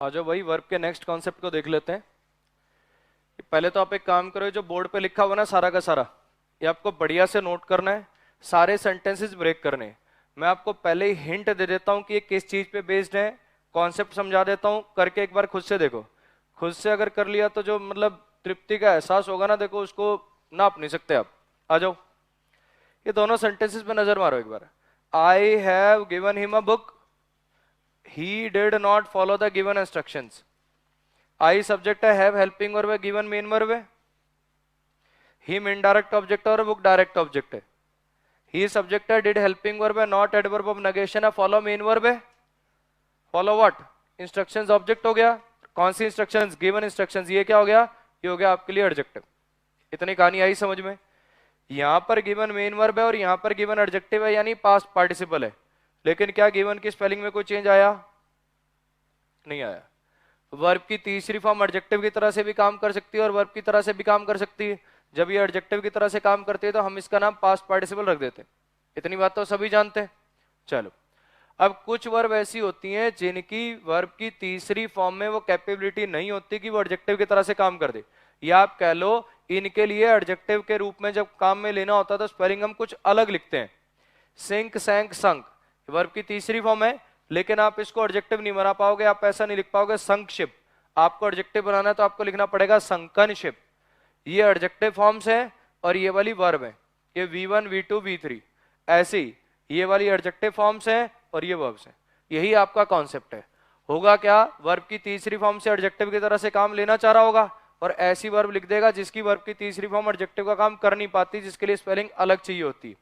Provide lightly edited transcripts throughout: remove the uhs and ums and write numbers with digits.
आ जाओ भाई, वर्ब के नेक्स्ट कॉन्सेप्ट को देख लेते हैं। पहले तो आप एक काम करो, जो बोर्ड पे लिखा हुआ ना सारा का सारा, ये आपको बढ़िया से नोट करना है। सारे सेंटेंसेस ब्रेक करने हैं। मैं आपको पहले ही हिंट दे देता हूं कि ये किस चीज पे बेस्ड है। कॉन्सेप्ट समझा देता हूं, करके एक बार खुद से देखो। खुद से अगर कर लिया तो जो मतलब तृप्ति का एहसास होगा ना, देखो उसको नाप नहीं सकते आप। आ जाओ, ये दोनों सेंटेंसेस पे नजर मारो एक बार। I have given him a book, he did not follow the given instructions. I subject है, हैव हेल्पिंग वर्ब है, गिवन मेन वर्ब है। हिम इनडायरेक्ट ऑब्जेक्ट है और बुक डायरेक्ट ऑब्जेक्ट है। ही सब्जेक्ट है, डिड हेल्पिंग वर्ब है, not adverb of negation है, follow main verb है। Follow what? इंस्ट्रक्शंस ऑब्जेक्ट हो गया। कौन सी इंस्ट्रक्शंस? Given instructions. ये क्या हो गया? ये हो गया आपके लिए एडजेक्टिव। इतनी कहानी आई समझ में? यहां पर गिवन मेन वर्ब है और यहां पर गिवन एडजेक्टिव है, यानी पास्ट पार्टिसिपल है। लेकिन क्या गिवन की स्पेलिंग में कोई चेंज आया? नहीं आया। वर्ब की तीसरी फॉर्म एडजेक्टिव की तरह से भी काम कर सकती है और वर्ब की तरह से भी काम कर सकती है। जब ये एडजेक्टिव की तरह से काम करती है तो हम इसका नाम पास्ट पार्टिसिपल रख देते हैं। इतनी बात तो सभी जानते हैं। चलो, अब कुछ वर्ब ऐसी होती हैं जिनकी वर्ब की तीसरी फॉर्म में वो कैपेबिलिटी नहीं होती कि वो एडजेक्टिव की तरह से काम कर दे। या आप कह लो, इनके लिए एडजेक्टिव के रूप में जब काम में लेना होता है तो स्पेलिंग हम कुछ अलग लिखते हैं। सिंक, सैंक, संक वर्ब की तीसरी फॉर्म है, लेकिन आप इसको एडजेक्टिव नहीं बना पाओगे। आप ऐसा नहीं लिख पाओगे संक शिप। आपको एडजेक्टिव बनाना है तो आपको लिखना पड़ेगा संकन शिप। ये एडजेक्टिव फॉर्म्स है और ये वाली वर्ब है। ये V1, V2, V3 ऐसे ही ये वाली एडजेक्टिव फॉर्म्स है और ये वर्ब्स है। यही आपका कॉन्सेप्ट है। होगा क्या? वर्ब की तीसरी फॉर्म से एडजेक्टिव की तरह से काम लेना चाह रहा होगा और ऐसी वर्ब लिख देगा जिसकी वर्ब की तीसरी फॉर्म एडजेक्टिव का काम कर नहीं पाती, जिसके लिए स्पेलिंग अलग चाहिए होती।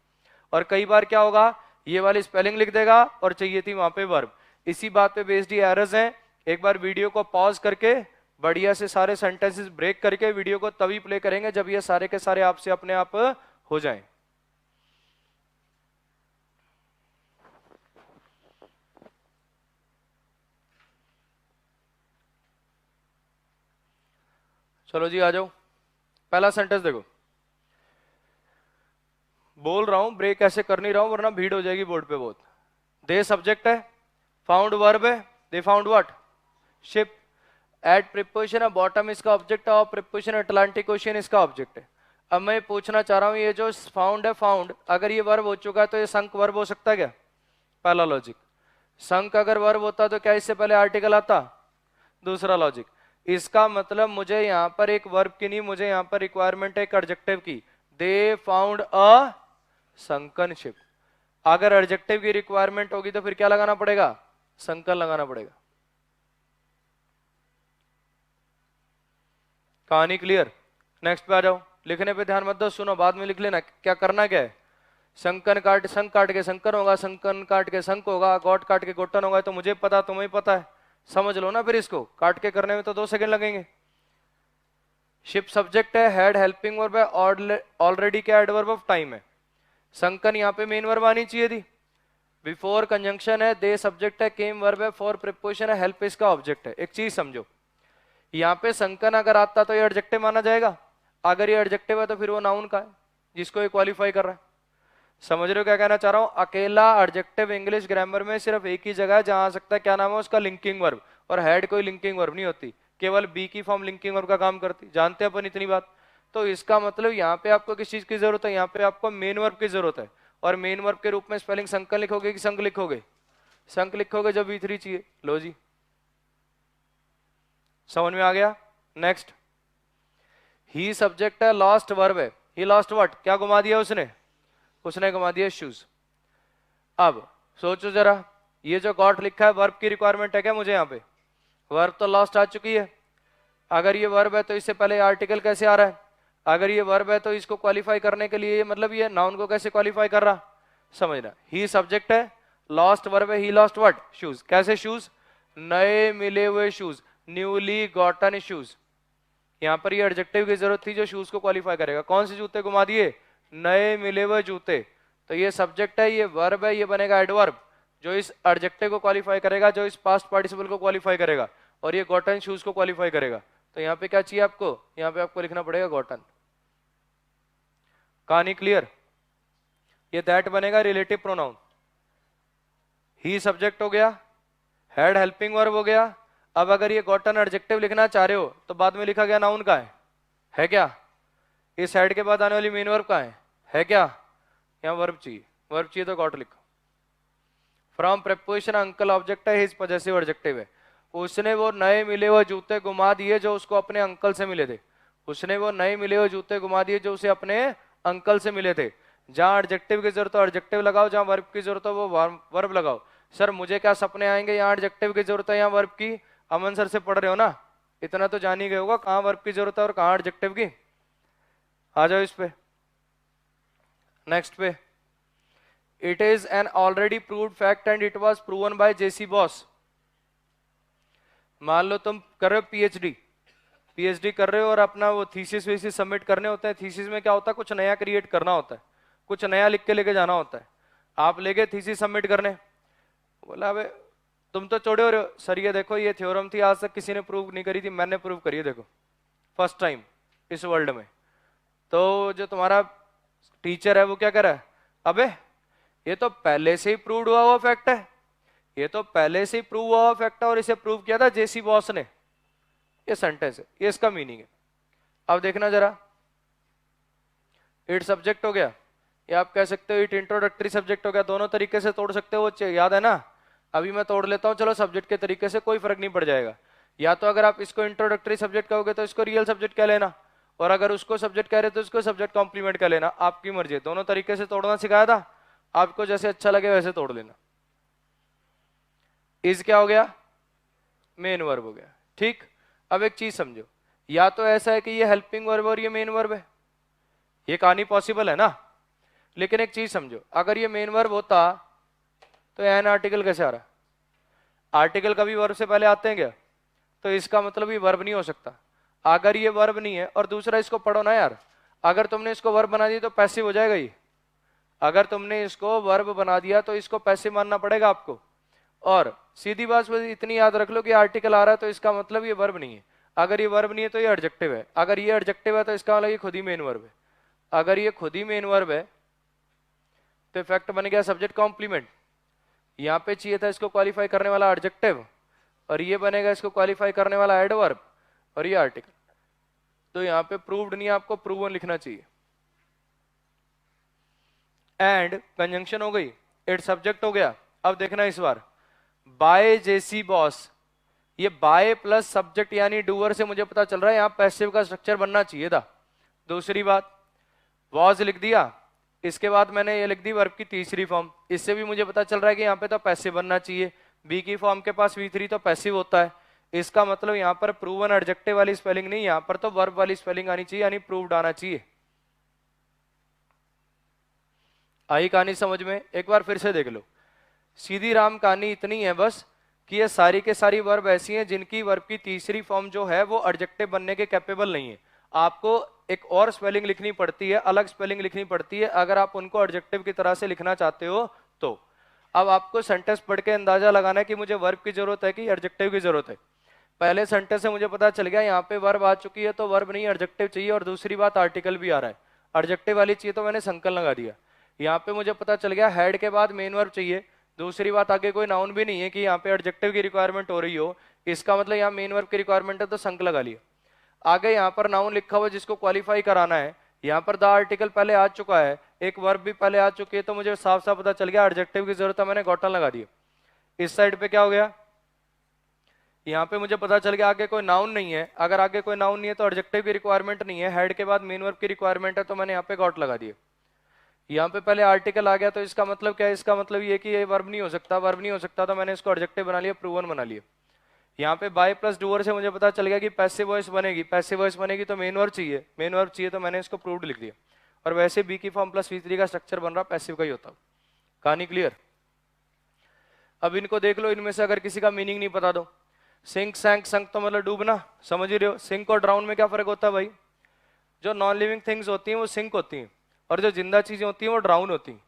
और कई बार क्या होगा, ये वाली स्पेलिंग लिख देगा और चाहिए थी वहां पे वर्ब। इसी बात पे बेस्ड ही एरर्स हैं। एक बार वीडियो को पॉज करके बढ़िया से सारे सेंटेंसेस ब्रेक करके वीडियो को तभी प्ले करेंगे जब ये सारे के सारे आपसे अपने आप हो जाएं। चलो जी, आ जाओ। पहला सेंटेंस देखो, बोल रहा हूं ब्रेक ऐसे कर नहीं रहा हूं वरना भीड़ हो जाएगी बोर्ड पे बहुत। दे सब्जेक्ट है, फाउंड वर्ब है, they found what? Ship. At preposition है, बॉटम इसका ऑब्जेक्ट है और प्रिपोजिशन अटलांटिक ओशियन इसका ऑब्जेक्ट है। अब मैं पूछना चाह रहा हूं, ये जो फाउंड है, फाउंड अगर ये वर्ब हो चुका है तो ये संक वर्ब हो सकता है क्या? पहला लॉजिक। संक अगर वर्ब होता तो क्या इससे पहले आर्टिकल आता? दूसरा लॉजिक। इसका मतलब मुझे यहां पर एक वर्ब की नहीं, मुझे यहां पर रिक्वायरमेंट है एक एडजेक्टिव की। They found a sunken ship. अगर एडजेक्टिव की रिक्वायरमेंट होगी तो फिर क्या लगाना पड़ेगा? संकन लगाना पड़ेगा। कहानी क्लियर? नेक्स्ट पे आ जाओ। लिखने पे ध्यान मत दो, सुनो, बाद में लिख लेना। क्या करना क्या है? संकन काट, संक काट के संकन होगा, संकन काट के संक होगा, गोट काट के गोटन होगा। तो मुझे पता, तुम्हें पता है, समझ लो ना। फिर इसको काट के करने में तो 2 सेकंड लगेंगे। शिप सब्जेक्ट है, हेड हेल्पिंग वर्ब है, ऑलरेडी क्या एडवर्ब ऑफ टाइम है। संकन यहाँ पे मेन वर्ब आनी चाहिए थी। बिफोर कंजंक्शन है, दे सब्जेक्ट है, केम वर्ब है, फॉर प्रिपोजिशन है, हेल्प इसका ऑब्जेक्ट है। एक चीज समझो, यहाँ पे संकन अगर आता तो ये एडजेक्टिव माना जाएगा। अगर ये एडजेक्टिव है तो फिर वो नाउन का है जिसको ये क्वालिफाई कर रहा है। समझ रहे हो क्या कहना चाह रहा हूं? अकेला एडजेक्टिव इंग्लिश ग्रामर में सिर्फ एक ही जगह है जहां आ सकता है, क्या नाम है उसका? Linking verb. और हेड कोई लिंकिंग वर्ब नहीं होती, केवल बी की फॉर्म लिंकिंग वर्ब का काम करती। जानते हैं अपन इतनी बात? तो इसका मतलब यहाँ पे आपको किस चीज की जरूरत है? यहाँ पे आपको मेन वर्ब की जरूरत है। और मेन वर्ब के रूप में स्पेलिंग संकन लिखोगे कि संक लिखोगे? संक लिखोगे जब V3 चाहिए। लो जी, समझ में आ गया? नेक्स्ट। ही सब्जेक्ट है, लॉस्ट वर्ब है। He lost what? क्या घुमा दिया उसने? उसने घुमा दिया शूज। अब सोचो जरा, ये जो गॉट लिखा है वर्ब की रिक्वायरमेंट है क्या मुझे? यहाँ पे वर्ब तो लॉस्ट आ चुकी है। अगर ये वर्ब है तो इससे पहले आर्टिकल कैसे आ रहा है? अगर ये वर्ब है तो इसको क्वालिफाई करने के लिए मतलब ये नाउन को कैसे क्वालिफाई कर रहा? समझना। ही सब्जेक्ट है, लॉस्ट वर्ब है, ही लॉस्ट व्हाट? शूज। कैसे शूज? नए मिले हुए शूज, न्यूली गॉटन शूज। यहाँ पर ये एडजेक्टिव की जरूरत थी जो शूज को क्वालिफाई करेगा। कौन से जूते घुमा दिए? नए मिले हुए जूते। तो ये सब्जेक्ट है, ये वर्ब है, ये बनेगा एडवर्ब जो इस एडजेक्टिव को क्वालिफाई करेगा, जो इस पास्ट पार्टिसिपल को क्वालिफाई करेगा, और ये गॉटन शूज को क्वालिफाई करेगा। तो यहाँ पे क्या चाहिए आपको? यहाँ पे आपको लिखना पड़ेगा गॉटन। कहानी क्लियर? ये दैट बनेगा रिलेटिव प्रोनाउन। ही सब्जेक्ट हो गया, हेड हेल्पिंग वर्ब हो गया, अब अगर ये गॉटन एडजेक्टिव लिखना चाह रहे हो तो बाद में लिखा गया नाउन का है क्या? इस हेड के बाद आने वाली मेन वर्ब का है क्या? यहाँ वर्ब चाहिए तो गॉट लिखो। फ्रॉम प्रेपोजिशन अंकल ऑब्जेक्ट है, हिज पॉजेसिव एडजेक्टिव है। उसने वो नए मिले हुए जूते घुमा दिए जो उसको अपने अंकल से मिले थे। उसने वो नए मिले हुए जूते घुमा दिए जो उसे अपने अंकल से मिले थे। जहां एडजेक्टिव की जरूरत हो एडजेक्टिव लगाओ, जहां वर्ब की जरूरत हो वो वर्ब लगाओ। सर मुझे क्या सपने आएंगे, यहाँ एडजेक्टिव की जरूरत है यहाँ वर्ब की? अमन सर से पढ़ रहे हो ना, इतना तो जान ही गए होगा कहाँ वर्ब की जरूरत है और कहाँ एडजेक्टिव की। आ जाओ इस पे, नेक्स्ट पे। It is an already proved fact and it was proven by J C Bose. मान लो तुम कर रहे हो पीएचडी कर रहे हो और अपना वो थीसिस वीसिस सबमिट करने होते हैं। थीसिस में क्या होता है, कुछ नया क्रिएट करना होता है, कुछ नया लिख के लेके जाना होता है। आप लेके थीसिस सबमिट करने, बोला अबे तुम तो चौड़े हो रहे हो सर, ये देखो ये थ्योरम थी आज तक किसी ने प्रूव नहीं करी थी, मैंने प्रूव करी है, देखो फर्स्ट टाइम इस वर्ल्ड में। तो जो तुम्हारा टीचर है वो क्या कर रहा है, अबे ये तो पहले से ही प्रूव हुआ हुआ फैक्ट है, ये तो पहले से ही प्रूव हुआ हुआ फैक्ट है और इसे प्रूव किया था जेसी बॉस ने। ये सेंटेंस है, ये इसका मीनिंग है। अब देखना जरा, इट सब्जेक्ट हो गया, या आप कह सकते हो इट इंट्रोडक्टरी सब्जेक्ट हो गया। दोनों तरीके से तोड़ सकते हो, वो याद है ना। अभी मैं तोड़ लेता हूं, चलो सब्जेक्ट के तरीके से, कोई फर्क नहीं पड़ जाएगा। या तो अगर आप इसको इंट्रोडक्टरी सब्जेक्ट कहोगे तो इसको रियल सब्जेक्ट कह लेना, और अगर उसको सब्जेक्ट कह रहे तो उसको सब्जेक्ट कॉम्प्लीमेंट कह लेना, आपकी मर्जी है। दोनों तरीके से तोड़ना सिखाया था, आपको जैसे अच्छा लगे वैसे तोड़ लेना। इज क्या हो गया, मेन वर्ब हो गया, ठीक। अब एक चीज समझो, या तो ऐसा है कि ये हेल्पिंग वर्ब और ये मेन वर्ब है, ये कहानी पॉसिबल है ना। लेकिन एक चीज समझो, अगर ये मेन वर्ब होता तो एन आर्टिकल कैसे आ रहा? आर्टिकल कभी वर्ब से पहले आते हैं क्या? तो इसका मतलब ये वर्ब नहीं हो सकता। अगर ये वर्ब नहीं है, और दूसरा इसको पढ़ो ना यार, अगर तुमने इसको वर्ब बना दिया तो पैसिव हो जाएगा ये। अगर तुमने इसको वर्ब बना दिया तो इसको पैसिव मानना पड़ेगा आपको। और सीधी बात इतनी याद रख लो कि आर्टिकल आ रहा है तो इसका मतलब ये वर्ब नहीं है। अगर ये वर्ब नहीं है तो ये एडजेक्टिव है। अगर ये एडजेक्टिव है तो इसका मतलब ये खुद ही मेन वर्ब है। अगर ये खुद ही मेन वर्ब है तो इफेक्ट बन गया सब्जेक्ट कॉम्प्लीमेंट। यहाँ पे चाहिए था इसको क्वालिफाई करने वाला एडजेक्टिव, और ये बनेगा इसको क्वालिफाई करने वाला एडवर्ब, और ये आर्टिकल। तो यहाँ पे प्रूव्ड नहीं, आपको प्रूवन लिखना चाहिए। एंड कंजंक्शन हो गई, इट सब्जेक्ट हो गया। अब देखना इस बार, बाय जेसी बॉस, ये बाय प्लस सब्जेक्ट यानी डूअर से मुझे पता चल रहा है यहाँ पैसिव का स्ट्रक्चर बनना चाहिए था। दूसरी बात, वॉज लिख दिया, इसके बाद मैंने ये लिख दी वर्ब की तीसरी फॉर्म, इससे भी मुझे पता चल रहा है कि यहाँ पे तो पैसिव बनना चाहिए। बी की फॉर्म के पास V3 तो पैसिव होता है, इसका मतलब यहाँ पर प्रूवन एडजेक्टिव वाली स्पेलिंग नहीं, यहाँ पर तो वर्ब वाली स्पेलिंग आनी चाहिए, यानी प्रूव्ड आना चाहिए। आई कहानी समझ में? एक बार फिर से देख लो, सीधी राम कहानी इतनी है बस कि ये सारी के सारी वर्ब ऐसी हैं जिनकी वर्ब की तीसरी फॉर्म जो है वो एडजेक्टिव बनने के कैपेबल नहीं है। आपको एक और स्पेलिंग लिखनी पड़ती है, अलग स्पेलिंग लिखनी पड़ती है अगर आप उनको एडजेक्टिव की तरह से लिखना चाहते हो तो। अब आपको सेंटेंस पढ़ के अंदाजा लगाना है कि मुझे वर्ब की जरूरत है कि एडजेक्टिव की जरूरत है। पहले सेंटेंस से मुझे पता चल गया यहाँ पे वर्ब आ चुकी है तो वर्ब नहीं एडजेक्टिव चाहिए, और दूसरी बात आर्टिकल भी आ रहा है, एडजेक्टिव वाली चाहिए तो मैंने संकल लगा दिया। यहाँ पे मुझे पता चल गया हेड के बाद मेन वर्ब चाहिए, दूसरी बात आगे कोई नाउन भी नहीं है कि यहाँ पे एडजेक्टिव की रिक्वायरमेंट हो रही हो, इसका मतलब यहाँ मेन वर्ब की रिक्वायरमेंट है तो संक लगा लिया। आगे यहाँ पर नाउन लिखा हुआ जिसको क्वालिफाई कराना है, यहाँ पर द आर्टिकल पहले आ चुका है, एक वर्ब भी पहले आ चुकी है, तो मुझे साफ साफ पता चल गया एडजेक्टिव की जरूरत है, मैंने गॉटन लगा दिया। इस साइड पे क्या हो गया, यहाँ पे मुझे पता चल गया आगे कोई नाउन नहीं है, अगर आगे कोई नाउन नहीं है तो एडजेक्टिव की रिक्वायरमेंट नहीं है, हेड के बाद मेन वर्ब की रिक्वायरमेंट है तो मैंने यहाँ पे गॉट लगा दिया। यहाँ पे पहले आर्टिकल आ गया तो इसका मतलब क्या है, इसका मतलब ये कि ये वर्ब नहीं हो सकता, वर्ब नहीं हो सकता तो मैंने इसको एडजेक्टिव बना लिया, प्रूवन बना लिया। यहाँ पे बाय प्लस डूअर से मुझे पता चल गया कि पैसिव वॉइस बनेगी, पैसिव वॉइस बनेगी तो मेन वर्ब चाहिए, मेन वर्ब चाहिए तो मैंने इसको प्रूव्ड लिख दिया। और वैसे बी की फॉर्म प्लस V3 का स्ट्रक्चर बन रहा पैसिव का ही होता। कहानी क्लियर? अब इनको देख लो, इनमें से अगर किसी का मीनिंग नहीं पता दो। सिंक सैंक संक तो मतलब डूबना, समझ ही रहे हो। सिंक और ड्राउन में क्या फर्क होता है भाई? जो नॉन लिविंग थिंग्स होती हैं वो सिंक होती हैं, और जो जिंदा चीजें होती हैं वो ड्राउन होती हैं।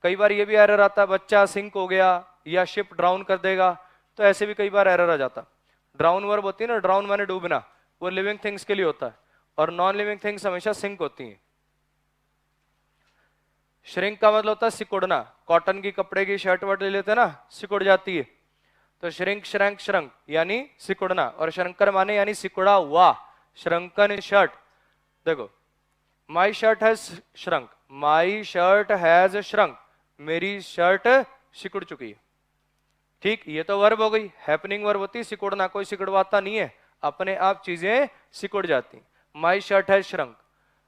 कई बार ये भी एरर आता है, बच्चा सिंक हो गया या शिप ड्राउन कर देगा, तो ऐसे भी कई बार एरर आ जाता। ड्राउन वर्ब होती है ना, ड्राउन माने डूबना, वो लिविंग थिंग्स के लिए होता है, और नॉन लिविंग थिंग्स हमेशा सिंक होती हैं। श्रिंक का मतलब होता है सिकुड़ना, कॉटन की कपड़े की शर्ट वर्ट ले लेते हैं ना, सिकुड़ जाती है, तो श्रिंक श्रंक श्रंक यानी सिकुड़ना, और श्रंकर माने यानी सिकुड़ा हुआ, श्रंकन शर्ट। देखो माई shirt has shrunk, my shirt has shrunk, मेरी शर्ट सिकुड़ चुकी है। ठीक, ये तो वर्ब हो गई, हैपनिंग वर्ब होती है सिकुड़ना, कोई सिकुड़वाता नहीं है, अपने आप चीजें सिकुड़ जाती। My shirt has shrunk.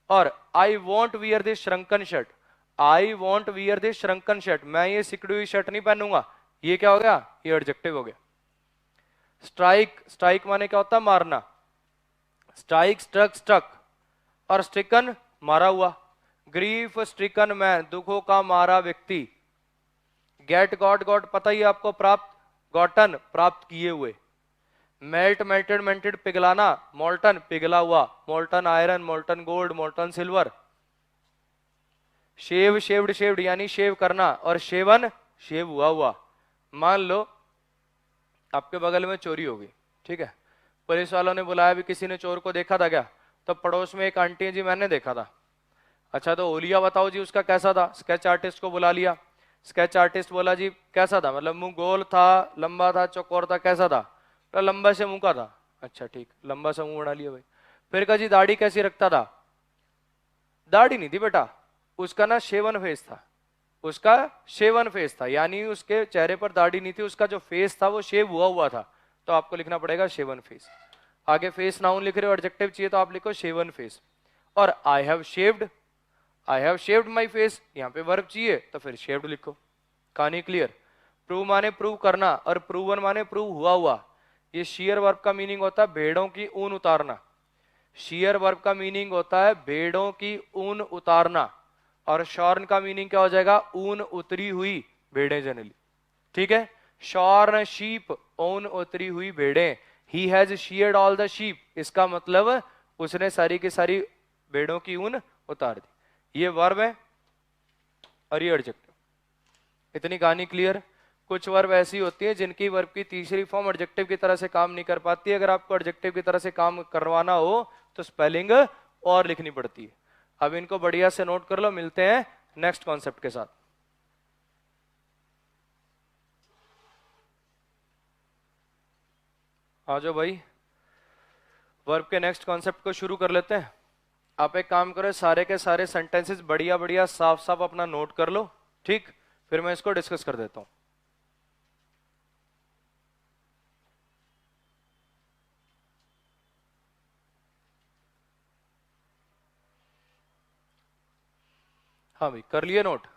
और I won't wear this shrunken shirt, I won't wear this shrunken shirt, मैं ये सिकुड़ी हुई शर्ट नहीं पहनूंगा, ये क्या हो गया, ये एडजेक्टिव हो गया। स्ट्राइक, स्ट्राइक माने क्या होता है, मारना, स्ट्राइक स्ट्रक स्ट्रक, और स्ट्रिकन मारा हुआ, ग्रीफ स्ट्रिकन मैन, दुखों का मारा व्यक्ति। गेट गॉट गॉट पता ही आपको, प्राप्त, गॉटन प्राप्त किए हुए। मेल्ट मेल्टेड मेल्टेड पिघलाना, मोल्टन पिघला हुआ, molten iron, molten gold, molten silver. Shave shaved shaved यानी शेव करना, और शेवन शेव हुआ हुआ। मान लो आपके बगल में चोरी होगी, ठीक है, पुलिस वालों ने बुलाया, भी किसी ने चोर को देखा था क्या, तो पड़ोस में एक आंटी है जी मैंने देखा था। अच्छा तो ओलिया बताओ जी उसका कैसा था, स्केच आर्टिस्ट को बुला लिया, स्केच आर्टिस्ट बोला जी कैसा था, मतलब मुंह गोल था, लंबा था, चौकोर था, कैसा था, तो लंबा से मुंह का था। अच्छा ठीक, लंबा सा मुंह बना लिया भाई। फिर कहा जी दाढ़ी कैसी रखता था, दाढ़ी नहीं थी बेटा, उसका ना शेवन फेस था, उसका शेवन फेस था, यानी उसके चेहरे पर दाढ़ी नहीं थी, उसका जो फेस था वो शेव हुआ हुआ था, तो आपको लिखना पड़ेगा शेवन फेस। आगे फेस नाउन लिख रहे हो, एडजेक्टिव चाहिए तो आप लिखो शेवन फेस। और I have shaved, I have shaved my face, यहाँ पे वर्ब चाहिए तो फिर शेव्ड लिखो। कहानी क्लियर। प्रूव माने प्रूव करना, और प्रूवन माने प्रूव हुआ हुआ। ये शेयर वर्ब का मीनिंग होता है भेड़ों की ऊन उतारना, शेयर वर्ब का मीनिंग होता है भेड़ों की ऊन उतारना, और शॉर्न का मीनिंग क्या हो जाएगा, ऊन उतरी हुई भेड़ें जनरली, ठीक है। शॉर्न शीप, ऊन उतरी हुई भेड़ें। He has shared all the sheep, इसका मतलब उसने सारी की सारी भेड़ों की ऊन उतार दी। ये वर्ब है और ये एडजेक्टिव। इतनी कहानी क्लियर। कुछ वर्ब ऐसी होती है जिनकी वर्ब की तीसरी फॉर्म एडजेक्टिव की तरह से काम नहीं कर पाती। अगर आपको एडजेक्टिव की तरह से काम करवाना हो तो स्पेलिंग और लिखनी पड़ती है। अब इनको बढ़िया से नोट कर लो, मिलते हैं नेक्स्ट कॉन्सेप्ट के साथ। आ जाओ भाई, वर्ब के नेक्स्ट कॉन्सेप्ट को शुरू कर लेते हैं। आप एक काम करो, सारे के सारे सेंटेंसेस बढ़िया बढ़िया साफ साफ अपना नोट कर लो, ठीक, फिर मैं इसको डिस्कस कर देता हूं। हाँ भाई कर लिए नोट,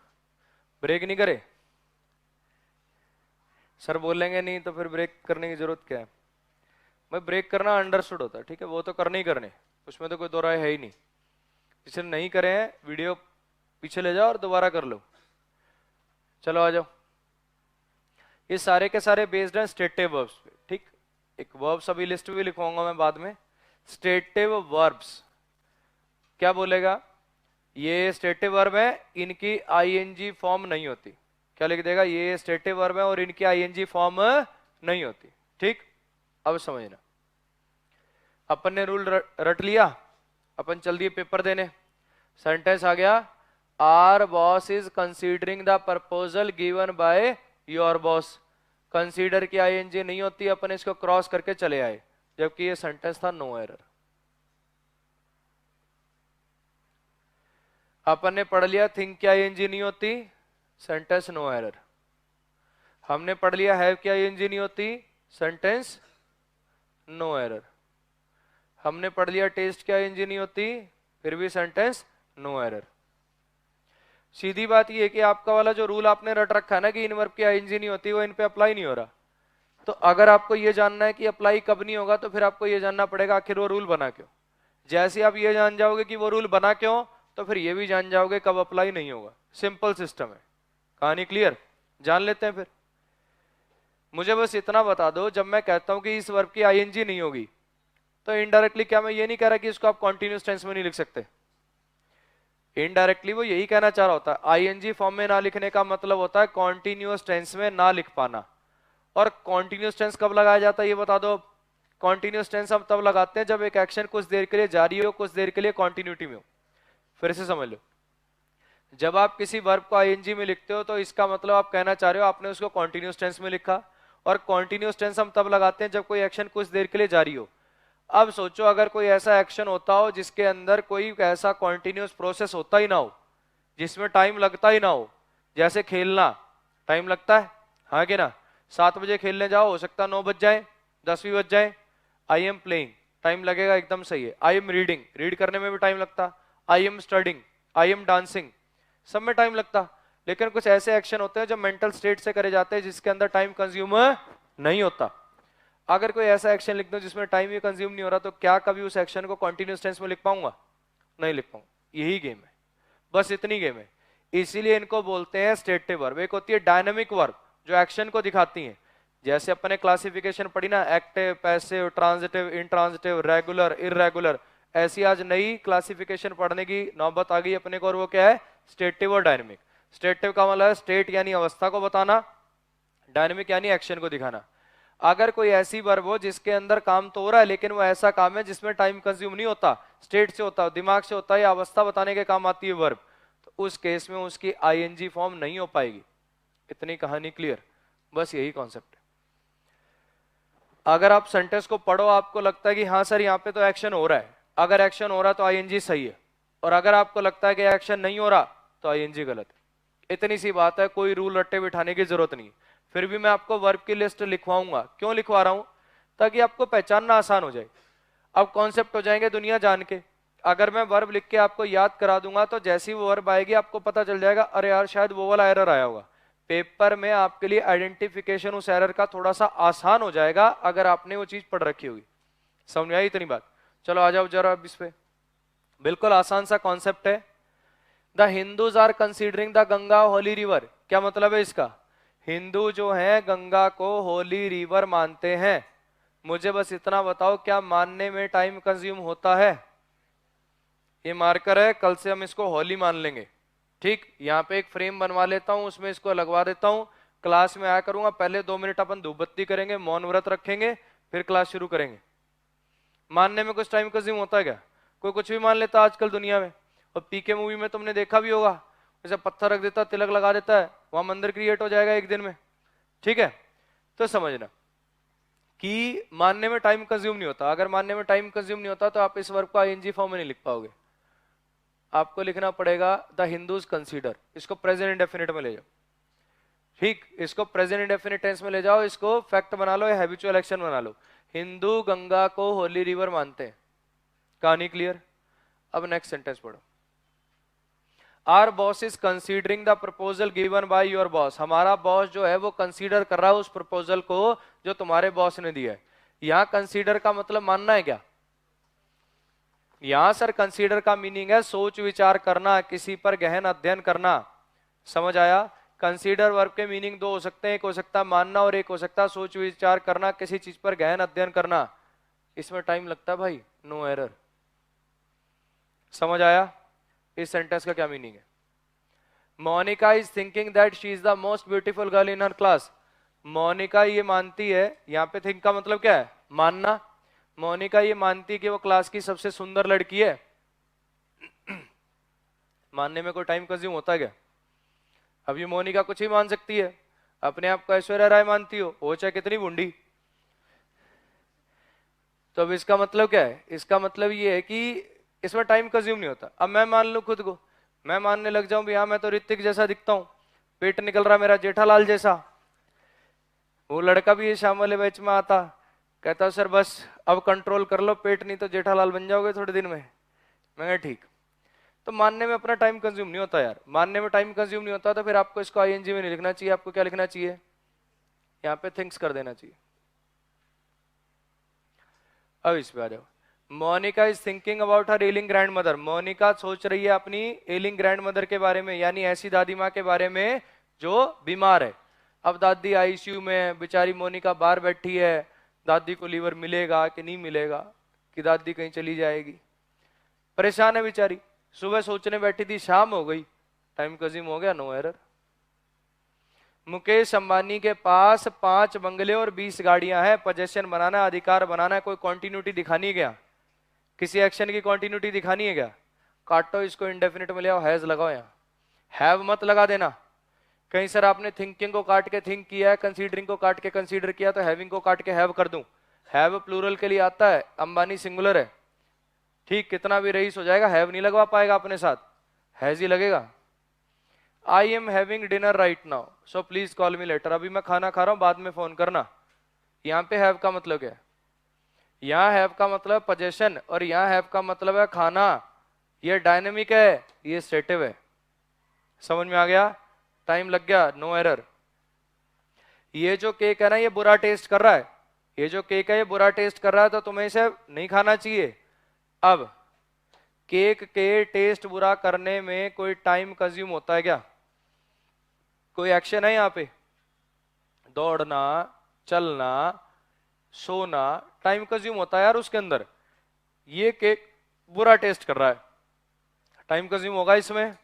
ब्रेक नहीं करे, सर बोलेंगे नहीं तो फिर ब्रेक करने की जरूरत क्या है। भाई ब्रेक करना अंडरस्टूड होता है, ठीक है, वो तो करने ही करने, उसमें तो कोई दो राय है ही नहीं। जिसे नहीं करे हैं वीडियो पीछे ले जाओ और दोबारा कर लो। चलो आ जाओ। ये सारे के सारे बेस्ड हैं स्टेटिव वर्ब्स पे, ठीक। एक वर्ब्स अभी लिस्ट भी लिखवाऊंगा मैं बाद में। स्टेटिव वर्ब्स क्या बोलेगा, ये स्टेटिव वर्ब है, इनकी आईएनजी फॉर्म नहीं होती। क्या लिख देगा, ये स्टेटिव वर्ब है और इनकी आईएनजी फॉर्म नहीं होती, ठीक। अब समझना, अपन ने रूल रट लिया, अपन चल दिए पेपर देने। सेंटेंस आ गया, our boss is considering the proposal given by your boss. Consider की आईएनजी नहीं होती, अपन इसको क्रॉस करके चले आए, जबकि ये सेंटेंस था नो एरर। अपन ने पढ़ लिया थिंक की आईएनजी नहीं होती, सेंटेंस नो एरर। हमने पढ़ लिया हैव की आईएनजी नहीं होती, सेंटेंस नो एरर। हमने पढ़ लिया टेस्ट की आईएनजी नहीं होती, फिर भी सेंटेंस नो एरर। सीधी बात ये है कि आपका वाला जो रूल आपने रट रखा है ना कि इन वर्ब की आईएनजी नहीं होती, वो इन पे अप्लाई नहीं हो रहा। तो अगर आपको ये जानना है कि अप्लाई कब नहीं होगा, तो फिर आपको ये जानना पड़ेगा आखिर वो रूल बना क्यों। जैसे आप ये जान जाओगे कि वो रूल बना क्यों, तो फिर ये भी जान जाओगे कब अप्लाई नहीं होगा। सिंपल सिस्टम है। कहानी क्लियर, जान लेते हैं फिर। मुझे बस इतना बता दो, जब मैं कहता हूं कि इस वर्ब की आईएनजी नहीं होगी, तो इनडायरेक्टली क्या मैं ये नहीं कह रहा कि इसको आप कॉन्टिन्यूस टेंस में नहीं लिख सकते। इनडायरेक्टली वो यही कहना चाह रहा होता है, आईएनजी फॉर्म में ना लिखने का मतलब होता है कॉन्टिन्यूस टेंस में ना लिख पाना। और कॉन्टिन्यूस टेंस कब लगाया जाता है ये बता दो। कॉन्टिन्यूस टेंस हम तब लगाते हैं जब एक एक्शन कुछ देर के लिए जारी हो, कुछ देर के लिए कॉन्टिन्यूटी में हो। फिर से समझ लो, जब आप किसी वर्ब को आईएनजी में लिखते हो तो इसका मतलब आप कहना चाह रहे हो आपने उसको कॉन्टिन्यूस टेंस में लिखा, और कॉन्टिन्यूस टेंस हम तब लगाते हैं जब कोई एक्शन कुछ देर के लिए जारी हो। अब सोचो अगर कोई ऐसा एक्शन होता हो जिसके अंदर कोई ऐसा कॉन्टिन्यूस प्रोसेस होता ही ना हो, जिसमें टाइम लगता ही ना हो, जैसे खेलना टाइम लगता है, हाँ कि ना? 7 बजे खेलने जाओ, हो सकता है 9 बज जाए, 10 भी बज जाए। आई एम प्लेइंग, टाइम लगेगा, एकदम सही है। आई एम रीडिंग, रीड करने में भी टाइम लगता। I am studying, I am dancing, सब में टाइम लगता। लेकिन कुछ ऐसे एक्शन होते हैं जो मेंटल स्टेट से करे जाते हैं जिसके अंदर टाइम कंज्यूम नहीं होता। अगर कोई ऐसा एक्शन लिख दो जिसमें टाइम ही कंज्यूम नहीं हो रहा, तो क्या कभी उस एक्शन को कंटिन्यूस टेंस में लिख पाऊंगा? नहीं लिख पाऊंगा। यही गेम है, बस इतनी गेम है। इसीलिए इनको बोलते हैं स्टेटिव वर्ब। एक होती है डायनामिक वर्ब जो एक्शन को दिखाती है, जैसे अपने क्लासिफिकेशन पढ़ी ना, active, passive, transitive, intransitive, regular, irregular. ऐसी आज नई क्लासिफिकेशन पढ़ने की नौबत आ गई अपने को, और वो क्या है? स्टेटिव और डायनामिक। स्टेटिव का मतलब स्टेट यानी अवस्था को बताना, डायनामिक यानी एक्शन को दिखाना। अगर कोई ऐसी वर्ब हो जिसके अंदर काम तो हो रहा है लेकिन वो ऐसा काम है जिसमें टाइम कंज्यूम नहीं होता, स्टेट से होता है, दिमाग से होता है, या अवस्था बताने के काम आती है वर्ब, तो उस केस में उसकी आईएनजी फॉर्म नहीं हो पाएगी। इतनी कहानी क्लियर? बस यही कॉन्सेप्ट है। अगर आप सेंटेंस को पढ़ो, आपको लगता है कि हाँ सर यहाँ पे तो एक्शन हो रहा है, अगर एक्शन हो रहा तो आईएनजी सही है, और अगर आपको लगता है कि एक्शन नहीं हो रहा तो आईएनजी गलत है। इतनी सी बात है, कोई रूल रट्टे बिठाने की जरूरत नहीं। फिर भी मैं आपको वर्ब की लिस्ट लिखवाऊंगा। क्यों लिखवा रहा हूं? ताकि आपको पहचानना आसान हो जाए। अब कॉन्सेप्ट हो जाएंगे दुनिया जान के। अगर मैं वर्ब लिख के आपको याद करा दूंगा तो जैसी वो वर्ब आएगी आपको पता चल जाएगा, अरे यार शायद वो वाला एरर आया होगा। पेपर में आपके लिए आइडेंटिफिकेशन उस एरर का थोड़ा सा आसान हो जाएगा अगर आपने वो चीज पढ़ रखी होगी। समझ में आई इतनी बात? चलो आ जाओ जरा अब इस पे। बिल्कुल आसान सा कॉन्सेप्ट है। The Hindus are considering the Ganga holy river. क्या मतलब है इसका? हिंदू जो हैं गंगा को होली रिवर मानते हैं। मुझे बस इतना बताओ, क्या मानने में टाइम कंज्यूम होता है? ये मार्कर है, कल से हम इसको होली मान लेंगे। ठीक, यहाँ पे एक फ्रेम बनवा लेता हूँ, उसमें इसको लगवा देता हूँ। क्लास में आया करूंगा, पहले 2 मिनट अपन धूप बत्ती करेंगे, मौन व्रत रखेंगे, फिर क्लास शुरू करेंगे। मानने में कुछ टाइम कंज्यूम होता है क्या? कोई कुछ भी मान लेता आजकल दुनिया में। और पीके मूवी में तुमने देखा भी होगा, जैसे पत्थर रख देता, तिलक लगा देता है, वहां मंदिर क्रिएट हो जाएगा एक दिन में। ठीक है, तो समझना कि मानने में टाइम कंज्यूम नहीं होता। अगर मानने में टाइम कंज्यूम नहीं होता तो आप इस वर्ब को आईएनजी फॉर्म में नहीं लिख पाओगे। आपको लिखना पड़ेगा द हिंदूज कंसीडर। इसको प्रेजेंट इंडेफिनिट में ले जाओ। ठीक, इसको प्रेजेंट इंडेफिनिट टेंस में ले जाओ, इसको फैक्ट बना लो या हैबिचुअल एक्शन बना लो। हिंदू गंगा को होली रिवर मानते हैं। कहानी क्लियर? अब नेक्स्ट सेंटेंस पढ़ो। Our boss is considering the proposal given by your boss. हमारा बॉस जो है वो कंसीडर कर रहा है उस प्रपोजल को जो तुम्हारे बॉस ने दिया है। यहां कंसीडर का मतलब मानना है क्या? यहां सर कंसीडर का मीनिंग है सोच विचार करना, किसी पर गहन अध्ययन करना। समझ आया? कंसीडर वर्ब के मीनिंग 2 हो सकते हैं, एक हो सकता है मानना और एक हो सकता है सोच विचार करना, किसी चीज पर गहन अध्ययन करना। इसमें टाइम लगता है भाई, नो एरर। समझ आया इस सेंटेंस का क्या मीनिंग है? Monica is thinking that she is the most beautiful girl in her class. Monica ये मानती है, यहाँ पे थिंक का मतलब क्या है? मानना। मोनिका ये मानती है कि वो क्लास की सबसे सुंदर लड़की है। मानने में कोई टाइम कंज्यूम होता है क्या? अब ये मोनिका कुछ ही मान सकती है, अपने आप को ऐश्वर्या राय मानती हो चाहे कितनी बूंदी। तो अब इसका मतलब क्या है? इसका मतलब ये है कि इसमें टाइम कंज्यूम नहीं होता। अब मैं मान लूं खुद को, मैं मानने लग जाऊं भी हाँ मैं तो ऋतिक जैसा दिखता हूं, पेट निकल रहा मेरा जेठालाल जैसा। वो लड़का भी ये शाम वाले बैच में आता, कहता सर बस अब कंट्रोल कर लो पेट, नहीं तो जेठालाल बन जाओगे थोड़े दिन में। मैं कहा ठीक। तो मानने में अपना टाइम कंज्यूम नहीं होता यार। मानने में टाइम कंज्यूम नहीं होता तो फिर आपको इसको आईएनजी में नहीं लिखना चाहिए। आपको क्या लिखना चाहिए? यहाँ पे थिंक्स कर देना चाहिए। अब इस पे आ जाओ। Monica is thinking about her ailing grandmother. Monica सोच रही है अपनी एलिंग ग्रैंड मदर के बारे में, यानी ऐसी दादी माँ के बारे में जो बीमार है। अब दादी आईसीयू में है, बेचारी मोनिका बाहर बैठी है, दादी को लीवर मिलेगा कि नहीं मिलेगा, कि दादी कहीं चली जाएगी, परेशान है बेचारी। सुबह सोचने बैठी थी, शाम हो गई, टाइम कंज्यूम हो गया, नो एरर। मुकेश अंबानी के पास 5 बंगले और 20 गाड़ियां हैं। पोजेशन बनाना, अधिकार बनाना है, कोई कॉन्टिन्यूटी दिखानी है क्या? किसी एक्शन की कॉन्टिन्यूटी दिखानी है क्या? काटो इसको, इंडेफिनिट में ले आओ, हैज लगाओ। यहाँ हैव मत लगा देना, कहीं सर आपने थिंकिंग को काट के थिंक किया है, कंसीडरिंग को काट के कंसीडर किया, तो हैविंग को काट के हैव कर दूं। हैव प्लूरल के लिए आता है, अंबानी सिंगुलर है। ठीक, कितना भी रईस हो जाएगा, हैव नहीं लगवा पाएगा अपने साथ, हैज ही लगेगा। I am having dinner right now, so please call me later. अभी मैं खाना खा रहा हूं, बाद में फोन करना। यहाँ पे हैव का मतलब क्या है? यहाँ हैव का मतलब पोजेशन, और यहाँ हैव का मतलब है खाना। ये डायनेमिक है, ये स्टेटिव है। समझ में आ गया? टाइम लग गया, नो एरर। ये जो केक है ना, ये बुरा टेस्ट कर रहा है। ये जो केक है ये बुरा टेस्ट कर रहा है, तो तुम्हें इसे नहीं खाना चाहिए। अब केक के टेस्ट बुरा करने में कोई टाइम कंज्यूम होता है क्या? कोई एक्शन है यहाँ पे? दौड़ना, चलना, सोना, टाइम कंज्यूम होता है यार उसके अंदर। ये केक बुरा टेस्ट कर रहा है, टाइम कंज्यूम होगा इसमें?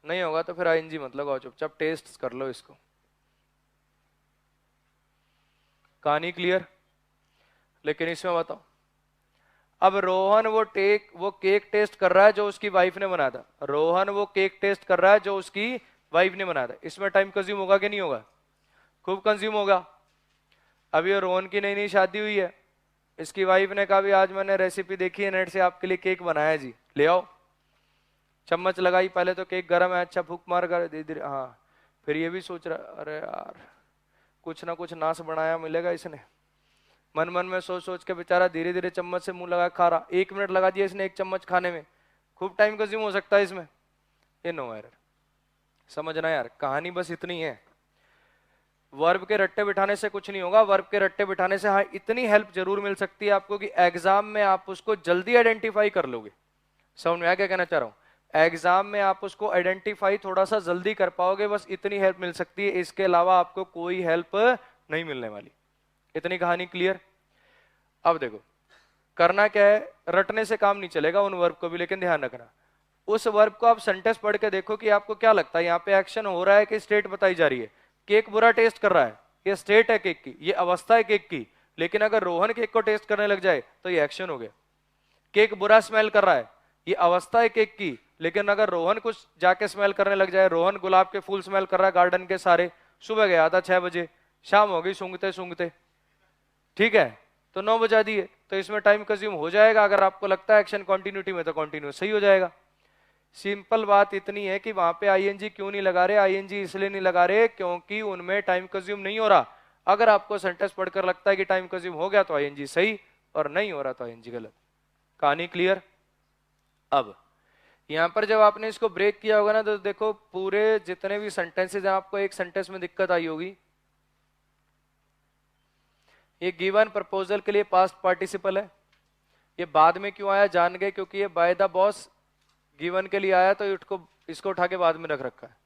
नहीं होगा, तो फिर आईएनजी मत लगाओ, चुपचाप टेस्ट कर लो इसको। कहानी क्लियर? लेकिन इसमें बताओ, अब रोहन वो केक टेस्ट कर रहा है जो उसकी वाइफ ने बनाया था। रोहन वो केक टेस्ट कर रहा है जो उसकी वाइफ ने बनाया था। इसमें टाइम कंज्यूम होगा कि नहीं होगा? खूब कंज्यूम होगा। अब ये रोहन की नई नई शादी हुई है, इसकी वाइफ ने कहा भी आज मैंने रेसिपी देखी है नेट से, आपके लिए केक बनाया जी, ले आओ। चम्मच लगाई, पहले तो केक गर्म है, अच्छा फूक मार कर धीरे धीरे, हाँ। फिर ये भी सोच रहा, अरे यार कुछ ना कुछ नाश बनाया मिलेगा इसने। मन मन में सोच सोच के बेचारा धीरे धीरे चम्मच से मुंह लगा खा रहा। 1 मिनट लगा दिया इसने एक चम्मच खाने में, खूब टाइम कंज्यूम हो सकता है इसमें। ये नो एरर। समझना यार, कहानी बस इतनी है। वर्ब के रट्टे बिठाने से कुछ नहीं होगा। वर्ब के रट्टे बिठाने से हाँ इतनी हेल्प जरूर मिल सकती है आपको कि एग्जाम में आप उसको जल्दी आइडेंटिफाई कर लोगे। समझ में आया क्या कहना चाह रहा हूं? एग्जाम में आप उसको आइडेंटिफाई थोड़ा सा जल्दी कर पाओगे, बस इतनी हेल्प मिल सकती है। इसके अलावा आपको कोई हेल्प नहीं मिलने वाली। इतनी कहानी क्लियर? अब देखो करना क्या है, रटने से काम नहीं चलेगा उन वर्ब को भी, लेकिन ध्यान रखना उस वर्ब को आप सेंटेंस पढ़ के देखो कि आपको क्या लगता है यहाँ पे एक्शन हो रहा है कि स्टेट बताई जा रही है। केक बुरा टेस्ट कर रहा है, ये स्टेट है केक की, ये अवस्था है केक की। लेकिन अगर रोहन केक को टेस्ट करने लग जाए तो ये एक्शन हो गया। केक बुरा स्मेल कर रहा है, ये अवस्था है केक की, लेकिन अगर रोहन कुछ जाके स्मेल करने लग जाए, रोहन गुलाब के फूल स्मेल कर रहा है गार्डन के सारे, सुबह गया था 6 बजे, शाम हो गई सूंघते सूंघते, ठीक है, तो 9 बजा दिए, तो इसमें टाइम कंज्यूम हो जाएगा। अगर आपको लगता है एक्शन कंटिन्यूटी में, तो कंटिन्यू सही हो जाएगा। सिंपल बात इतनी है कि वहां पे आईएनजी क्यों नहीं लगा रहे? आईएनजी इसलिए नहीं लगा रहे क्योंकि उनमें टाइम कंज्यूम नहीं हो रहा। अगर आपको सेंटेंस पढ़कर लगता है कि टाइम कंज्यूम हो गया तो आईएनजी सही, और नहीं हो रहा तो आईएनजी गलत। कहानी क्लियर? अब यहां पर जब आपने इसको ब्रेक किया होगा ना, तो देखो पूरे जितने भी सेंटेंसेज हैं, आपको एक सेंटेंस में दिक्कत आई होगी। ये गिवन प्रपोजल के लिए पास्ट पार्टिसिपल है। ये बाद में क्यों आया जान गए, क्योंकि ये बाय द बॉस गिवन के लिए आया, तो इसको उठा के बाद में रख रखा है।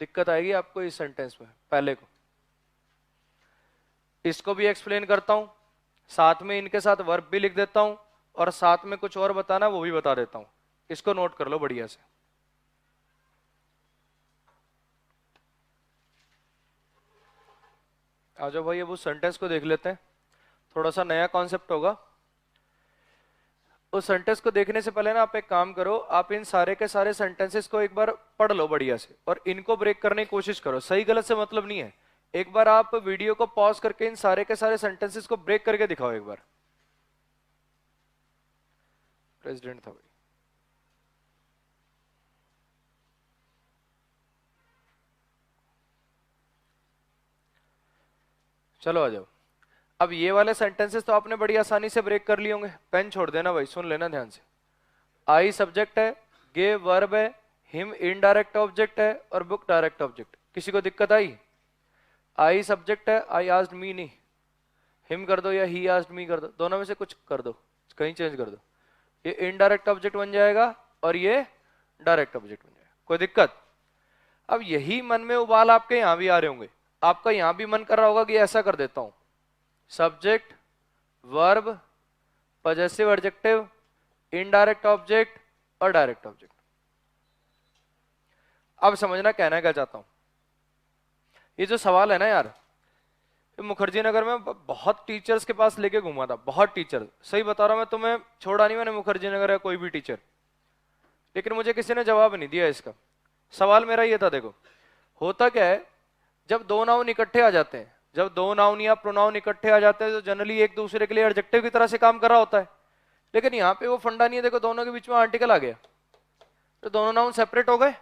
दिक्कत आएगी आपको इस सेंटेंस में। पहले को इसको भी एक्सप्लेन करता हूं, साथ में इनके साथ वर्ब भी लिख देता हूं, और साथ में कुछ और बताना वो भी बता देता हूं। इसको नोट कर लो बढ़िया से। आ जाओ भाई, अब उस सेंटेंस को देख लेते हैं। थोड़ा सा नया कॉन्सेप्ट होगा। उस सेंटेंस को देखने से पहले ना आप एक काम करो, आप इन सारे के सारे सेंटेंसेस को एक बार पढ़ लो बढ़िया से, और इनको ब्रेक करने की कोशिश करो। सही गलत से मतलब नहीं है। एक बार आप वीडियो को पॉज करके इन सारे के सारे सेंटेंसेस को ब्रेक करके दिखाओ एक बार। प्रेसिडेंट था भाई। चलो आ जाओ। अब ये वाले सेंटेंसेस तो आपने बड़ी आसानी से ब्रेक कर लिए होंगे। पेन छोड़ देना भाई, सुन लेना ध्यान से। आई सब्जेक्ट है, गे वर्ब है, हिम इनडायरेक्ट ऑब्जेक्ट है, और बुक डायरेक्ट ऑब्जेक्ट। किसी को दिक्कत आई? आई सब्जेक्ट है, आई आस्क्ड मी नहीं, हिम कर दो या ही आस्क्ड मी कर दो, दोनों में से कुछ कर दो, कहीं चेंज कर दो। ये इनडायरेक्ट ऑब्जेक्ट बन जाएगा और ये डायरेक्ट ऑब्जेक्ट बन जाएगा। कोई दिक्कत? अब यही मन में उबाल आपके यहां भी आ रहे होंगे। आपका यहां भी मन कर रहा होगा कि ऐसा कर देता हूं, subject, verb, possessive adjective, indirect object और डायरेक्ट ऑब्जेक्ट। अब समझना कहना क्या चाहता हूं। ये जो सवाल है ना यार, मुखर्जी नगर में बहुत टीचर्स के पास लेके घूमा था, बहुत टीचर। सही बता रहा हूं मैं तुम्हें, छोड़ा नहीं मैंने मुखर्जी नगर का कोई भी टीचर, लेकिन मुझे किसी ने जवाब नहीं दिया इसका। सवाल मेरा ये था, देखो होता क्या है, जब दो नाउन इकट्ठे आ जाते हैं, जब दो नाउन या प्रोनाउन इकट्ठे आ जाते हैं तो जनरली एक दूसरे के लिए एडजेक्टिव की तरह से काम कर रहा होता है। लेकिन यहाँ पे वो फंडा नहीं है, देखो दोनों के बीच में आर्टिकल आ गया तो दोनों नाउन सेपरेट हो गए।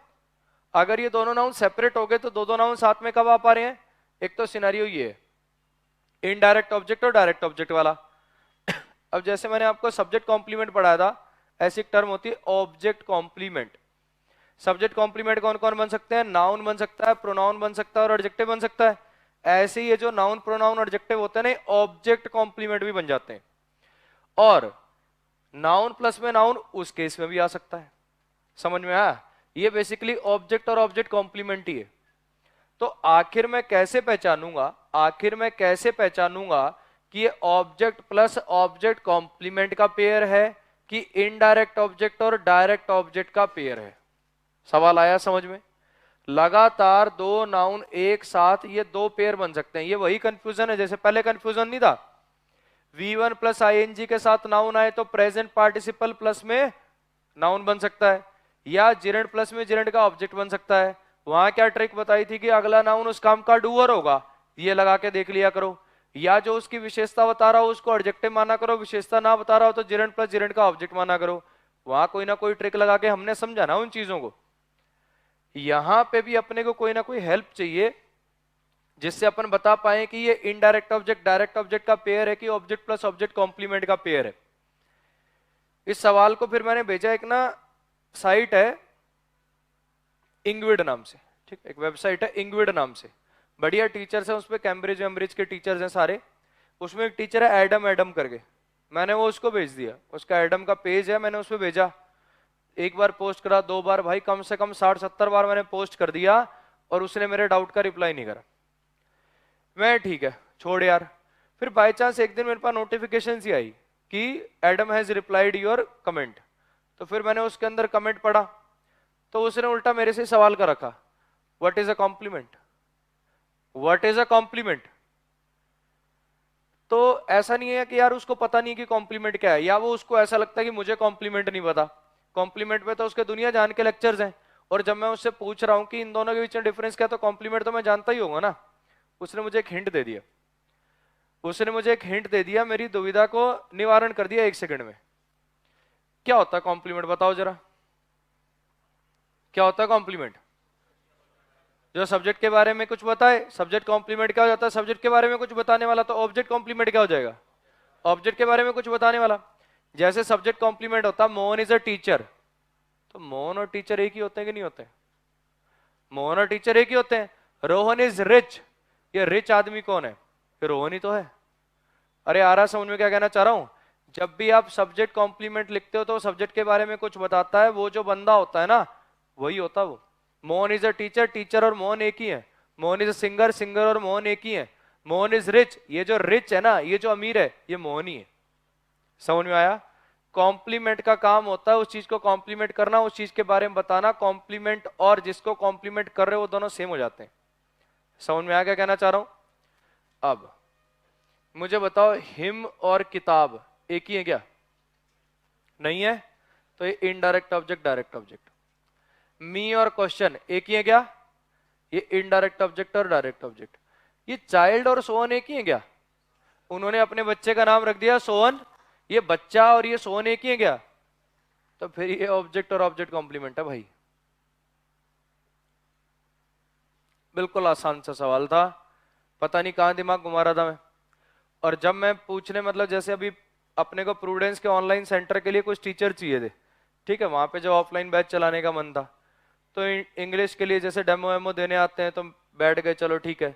अगर ये दोनों नाउन सेपरेट हो गए तो दो दो नाउन साथ में कब आ पा रहे हैं? एक तो सिनेरियो ये है इनडायरेक्ट ऑब्जेक्ट और डायरेक्ट ऑब्जेक्ट वाला। अब जैसे मैंने आपको सब्जेक्ट कॉम्प्लीमेंट पढ़ाया था, ऐसी एक टर्म होती है ऑब्जेक्ट कॉम्प्लीमेंट। सब्जेक्ट कॉम्प्लीमेंट कौन कौन बन सकते हैं? नाउन बन सकता है, प्रोनाउन बन सकता है और एडजेक्टिव बन सकता है। ऐसे ही ये जो नाउन प्रोनाउन एडजेक्टिव होते हैं ना, ऑब्जेक्ट कॉम्प्लीमेंट भी बन जाते हैं। और नाउन प्लस में नाउन उस केस में भी आ सकता है। समझ में आया? ये बेसिकली ऑब्जेक्ट और ऑब्जेक्ट कॉम्प्लीमेंट ही है। तो आखिर मैं कैसे पहचानूंगा, आखिर मैं कैसे पहचानूंगा कि ये ऑब्जेक्ट प्लस ऑब्जेक्ट कॉम्प्लीमेंट का पेयर है कि इनडायरेक्ट ऑब्जेक्ट और डायरेक्ट ऑब्जेक्ट का पेयर है? सवाल आया समझ में? लगातार दो नाउन एक साथ ये दो पेयर बन सकते हैं। ये वही कंफ्यूजन है जैसे पहले कंफ्यूजन नहीं था, V1 प्लस ING के साथ नाउन आए तो प्रेजेंट पार्टिसिपल प्लस में नाउन बन सकता है, या जिरेंड प्लस में जिरेंड का ऑब्जेक्ट बन सकता है। वहां क्या ट्रिक बताई थी कि अगला नाउन उस काम का डूअर होगा, ये लगा के देख लिया करो। या जो उसकी विशेषता बता रहा हो उसको एडजेक्टिव माना करो, विशेषता ना बता रहा हो तो जिरेंड प्लस जिरेंड का ऑब्जेक्ट माना करो। वहां कोई ना कोई ट्रिक लगा के हमने समझा ना उन चीजों को। यहां पे भी अपने को कोई ना कोई हेल्प चाहिए जिससे अपन बता पाए कि ये इनडायरेक्ट ऑब्जेक्ट डायरेक्ट ऑब्जेक्ट का पेयर है कि ऑब्जेक्ट प्लस ऑब्जेक्ट कॉम्प्लीमेंट का पेयर है। इस सवाल को फिर मैंने भेजा, एक ना साइट है इंग्विड नाम से, ठीक, एक वेबसाइट है इंग्विड नाम से, बढ़िया टीचर्स हैं उस पर, कैम्ब्रिज वेम्ब्रिज के टीचर्स हैं सारे। उसमें एक टीचर है एडम एडम करके, मैंने वो उसको भेज दिया, उसका एडम का पेज है, मैंने उस पर भेजा। एक बार पोस्ट करा, दो बार, भाई कम से कम 60-70 बार मैंने पोस्ट कर दिया और उसने मेरे डाउट का रिप्लाई नहीं करा। मैं ठीक है छोड़ यार। फिर बाय चांस एक दिन मेरे पास नोटिफिकेशन सी आई कि Adam has replied your comment. तो फिर मैंने उसके अंदर कमेंट पढ़ा तो उसने उल्टा मेरे से सवाल कर रखा, what is a compliment, what is a compliment. तो ऐसा नहीं है कि यार उसको पता नहीं कि कॉम्प्लीमेंट क्या है, या वो उसको ऐसा लगता है कि मुझे कॉम्प्लीमेंट नहीं पता। कॉम्प्लीमेंट में तो उसके दुनिया जान के लेक्चर्स हैं, और जब मैं उससे पूछ रहा हूं कि इन दोनों के बीच में डिफरेंस क्या है तो कॉम्प्लीमेंट तो मैं जानता ही होगा ना। उसने मुझे एक हिंट दे दिया, उसने मुझे एक हिंट दे दिया, मेरी दुविधा को निवारण कर दिया 1 सेकंड में। क्या होता है कॉम्प्लीमेंट बताओ जरा, क्या होता है कॉम्प्लीमेंट? जो सब्जेक्ट के बारे में कुछ बताए, सब्जेक्ट कॉम्प्लीमेंट क्या हो जाता है? सब्जेक्ट के बारे में कुछ बताने वाला, तो ऑब्जेक्ट कॉम्प्लीमेंट क्या हो जाएगा? ऑब्जेक्ट के बारे में कुछ बताने वाला। जैसे सब्जेक्ट कॉम्प्लीमेंट होता है मोहन इज अ टीचर, तो मोहन और टीचर एक ही होते हैं कि नहीं होते? मोहन और टीचर एक ही होते हैं। रोहन इज रिच, ये रिच आदमी कौन है? ये रोहन ही तो है। अरे आ रहा समझ में क्या कहना चाह रहा हूं? जब भी आप सब्जेक्ट कॉम्प्लीमेंट लिखते हो तो सब्जेक्ट के बारे में कुछ बताता है, वो जो बंदा होता है ना वही होता है वो। Mohan is a teacher, teacher और मोहन एक ही है। Mohan is a singer, singer और मोहन एक ही है। मोहन इज रिच, ये जो रिच है ना, ये जो अमीर है, ये मोहन ही है। समझ में आया? कॉम्प्लीमेंट का काम होता है उस चीज को कॉम्प्लीमेंट करना, उस चीज के बारे में बताना। कॉम्प्लीमेंट और जिसको कॉम्प्लीमेंट कर रहे हो वो दोनों सेम हो जाते हैं। समझ में आया क्या कहना चाह रहा हूं? अब मुझे बताओ, हिम और किताब एक ही है क्या? नहीं है, तो ये इनडायरेक्ट ऑब्जेक्ट डायरेक्ट ऑब्जेक्ट। मी और क्वेश्चन एक ही है क्या? ये इनडायरेक्ट ऑब्जेक्ट और डायरेक्ट ऑब्जेक्ट। ये चाइल्ड और सोहन एक ही है क्या? उन्होंने अपने बच्चे का नाम रख दिया सोहन, ये बच्चा और ये सोहन एक ही है क्या? तो फिर ये ऑब्जेक्ट और ऑब्जेक्ट कॉम्प्लीमेंट है भाई। बिल्कुल आसान सा सवाल था, पता नहीं कहां दिमाग घुमा रहा था मैं। और जब मैं पूछने, मतलब जैसे अभी अपने को प्रूडेंस के ऑनलाइन सेंटर के लिए कुछ टीचर चाहिए थे, ठीक है, वहां पे जो ऑफलाइन बैच चलाने का मन था, तो इंग्लिश के लिए जैसे डेमो वेमो देने आते हैं तो बैठ गए, चलो ठीक है।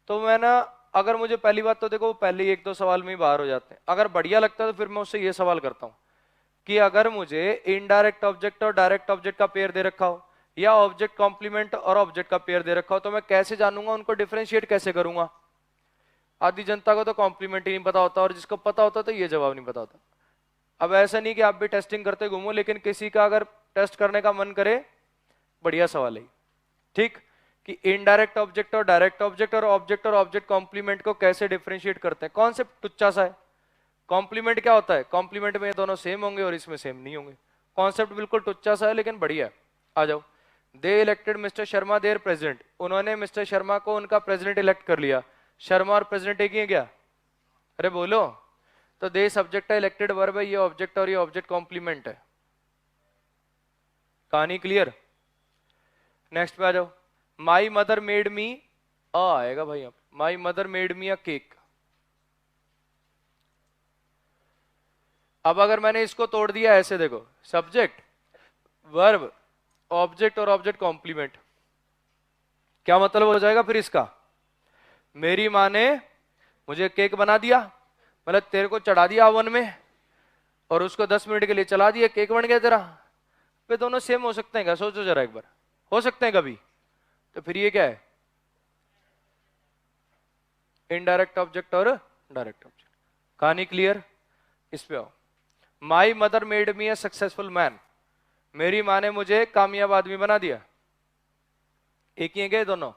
तो मैं ना, अगर मुझे पहली बात तो देखो पहले 1-2 सवाल में ही बाहर हो जाते हैं, अगर बढ़िया लगता है तो फिर मैं उससे ये सवाल करता हूँ कि अगर मुझे इनडायरेक्ट ऑब्जेक्ट और डायरेक्ट ऑब्जेक्ट का पेयर दे रखा हो, या ऑब्जेक्ट कॉम्प्लीमेंट और ऑब्जेक्ट का पेयर दे रखा हो, तो मैं कैसे जानूंगा, उनको डिफ्रेंशिएट कैसे करूंगा? आधी जनता को तो कॉम्प्लीमेंट ही नहीं पता होता, और जिसको पता होता तो ये जवाब नहीं पता होता। अब ऐसा नहीं कि आप भी टेस्टिंग करते घूमो, लेकिन किसी का अगर टेस्ट करने का मन करे, बढ़िया सवाल है, ठीक, कि इनडायरेक्ट ऑब्जेक्ट और डायरेक्ट ऑब्जेक्ट और ऑब्जेक्ट कॉम्प्लीमेंट को कैसे डिफरेंशिएट करते हैं। कॉन्सेप्ट टुच्चा सा है। कॉम्प्लीमेंट क्या होता है? कॉम्प्लीमेंट में ये दोनों सेम होंगे और इसमें सेम नहीं होंगे। कॉन्सेप्ट बिल्कुल टुच्चा सा है लेकिन बढ़िया है। आ जाओ, they elected mister Sharma their president, उन्होंने मिस्टर शर्मा को उनका प्रेसिडेंट इलेक्ट कर लिया। शर्मा और प्रेसिडेंट एक ही है क्या? अरे बोलो। तो दे सब्जेक्ट है, इलेक्टेड वर्ब है, ये ऑब्जेक्ट और ये ऑब्जेक्ट कॉम्प्लीमेंट है। कहानी क्लियर? नेक्स्ट पे आ जाओ। माई मदर मेड मी, आएगा भाई यहाँ, माई मदर मेड मी अ केक। अब अगर मैंने इसको तोड़ दिया ऐसे, देखो सब्जेक्ट वर्ब ऑब्जेक्ट और ऑब्जेक्ट कॉम्प्लीमेंट, क्या मतलब हो जाएगा फिर इसका? मेरी माँ ने मुझे केक बना दिया, मतलब तेरे को चढ़ा दिया ओवन में और उसको 10 मिनट के लिए चला दिया, केक बन गया तेरा। वे दोनों सेम हो सकते हैं क्या? सोचो जरा एक बार, हो सकते हैं कभी? तो फिर ये क्या है? इनडायरेक्ट ऑब्जेक्ट और डायरेक्ट ऑब्जेक्ट। कहानी क्लियर? इस पे आओ। माई mother made me a successful man, मेरी माँ ने मुझे कामयाब आदमी बना दिया। एक ही है क्या दोनों?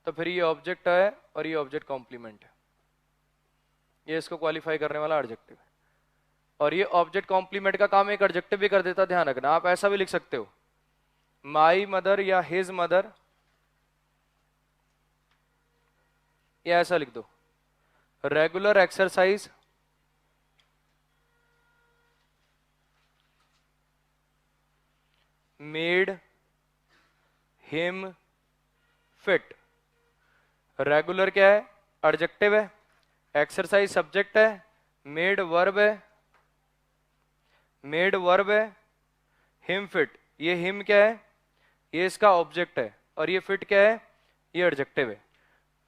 तो फिर ये ऑब्जेक्ट है और ये ऑब्जेक्ट कॉम्प्लीमेंट है, ये इसको क्वालिफाई करने वाला एडजेक्टिव है। और ये ऑब्जेक्ट कॉम्प्लीमेंट का काम एक एडजेक्टिव भी कर देता, ध्यान रखना। आप ऐसा भी लिख सकते हो, माई मदर या हिज मदर, या ऐसा लिख दो, regular exercise made him fit. Regular क्या है? एडजेक्टिव है, एक्सरसाइज सब्जेक्ट है, मेड वर्ब है, मेड वर्ब है, हिम फिट, ये हिम क्या है? ये इसका ऑब्जेक्ट है, और ये फिट क्या है? ये एडजेक्टिव है।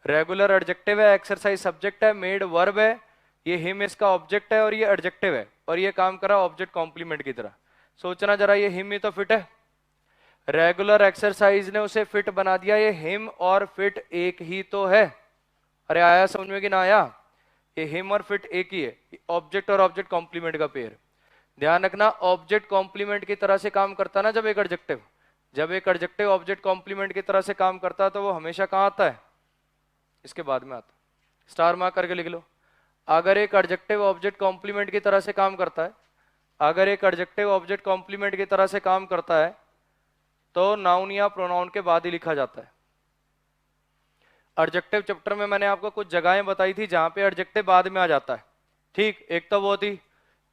रेगुलर एडजेक्टिव है, एक्सरसाइज सब्जेक्ट है, मेड वर्ब है, ये हिम इसका ऑब्जेक्ट है और ये एडजेक्टिव है, और ये काम करा ऑब्जेक्ट कॉम्प्लीमेंट की तरह। सोचना जरा, ये हिम ही तो फिट है। रेगुलर एक्सरसाइज ने उसे फिट बना दिया, ये हिम और फिट एक ही तो है। अरे आया समझ में कि ना आया? ये हिम और फिट एक ही है, ऑब्जेक्ट और ऑब्जेक्ट कॉम्प्लीमेंट का पेयर। ध्यान रखना, ऑब्जेक्ट कॉम्प्लीमेंट की तरह से काम करता ना जब एक एडजेक्टिव, जब एक एडजेक्टिव ऑब्जेक्ट कॉम्प्लीमेंट की तरह से काम करता है तो वो हमेशा कहाँ आता है? इसके बाद में आता है। स्टार मार्क करके लिख लो। अगर एक एडजेक्टिव ऑब्जेक्ट कॉम्प्लीमेंट की तरह से काम करता है, अगर एक एडजेक्टिव ऑब्जेक्ट कॉम्प्लीमेंट की तरह से काम करता है तो नाउन या प्रोनाउन के बाद ही लिखा जाता है। एडजेक्टिव चैप्टर में मैंने आपको कुछ जगहें बताई थी जहां पे एडजेक्टिव बाद में आ जाता है, ठीक। एक तो वो थी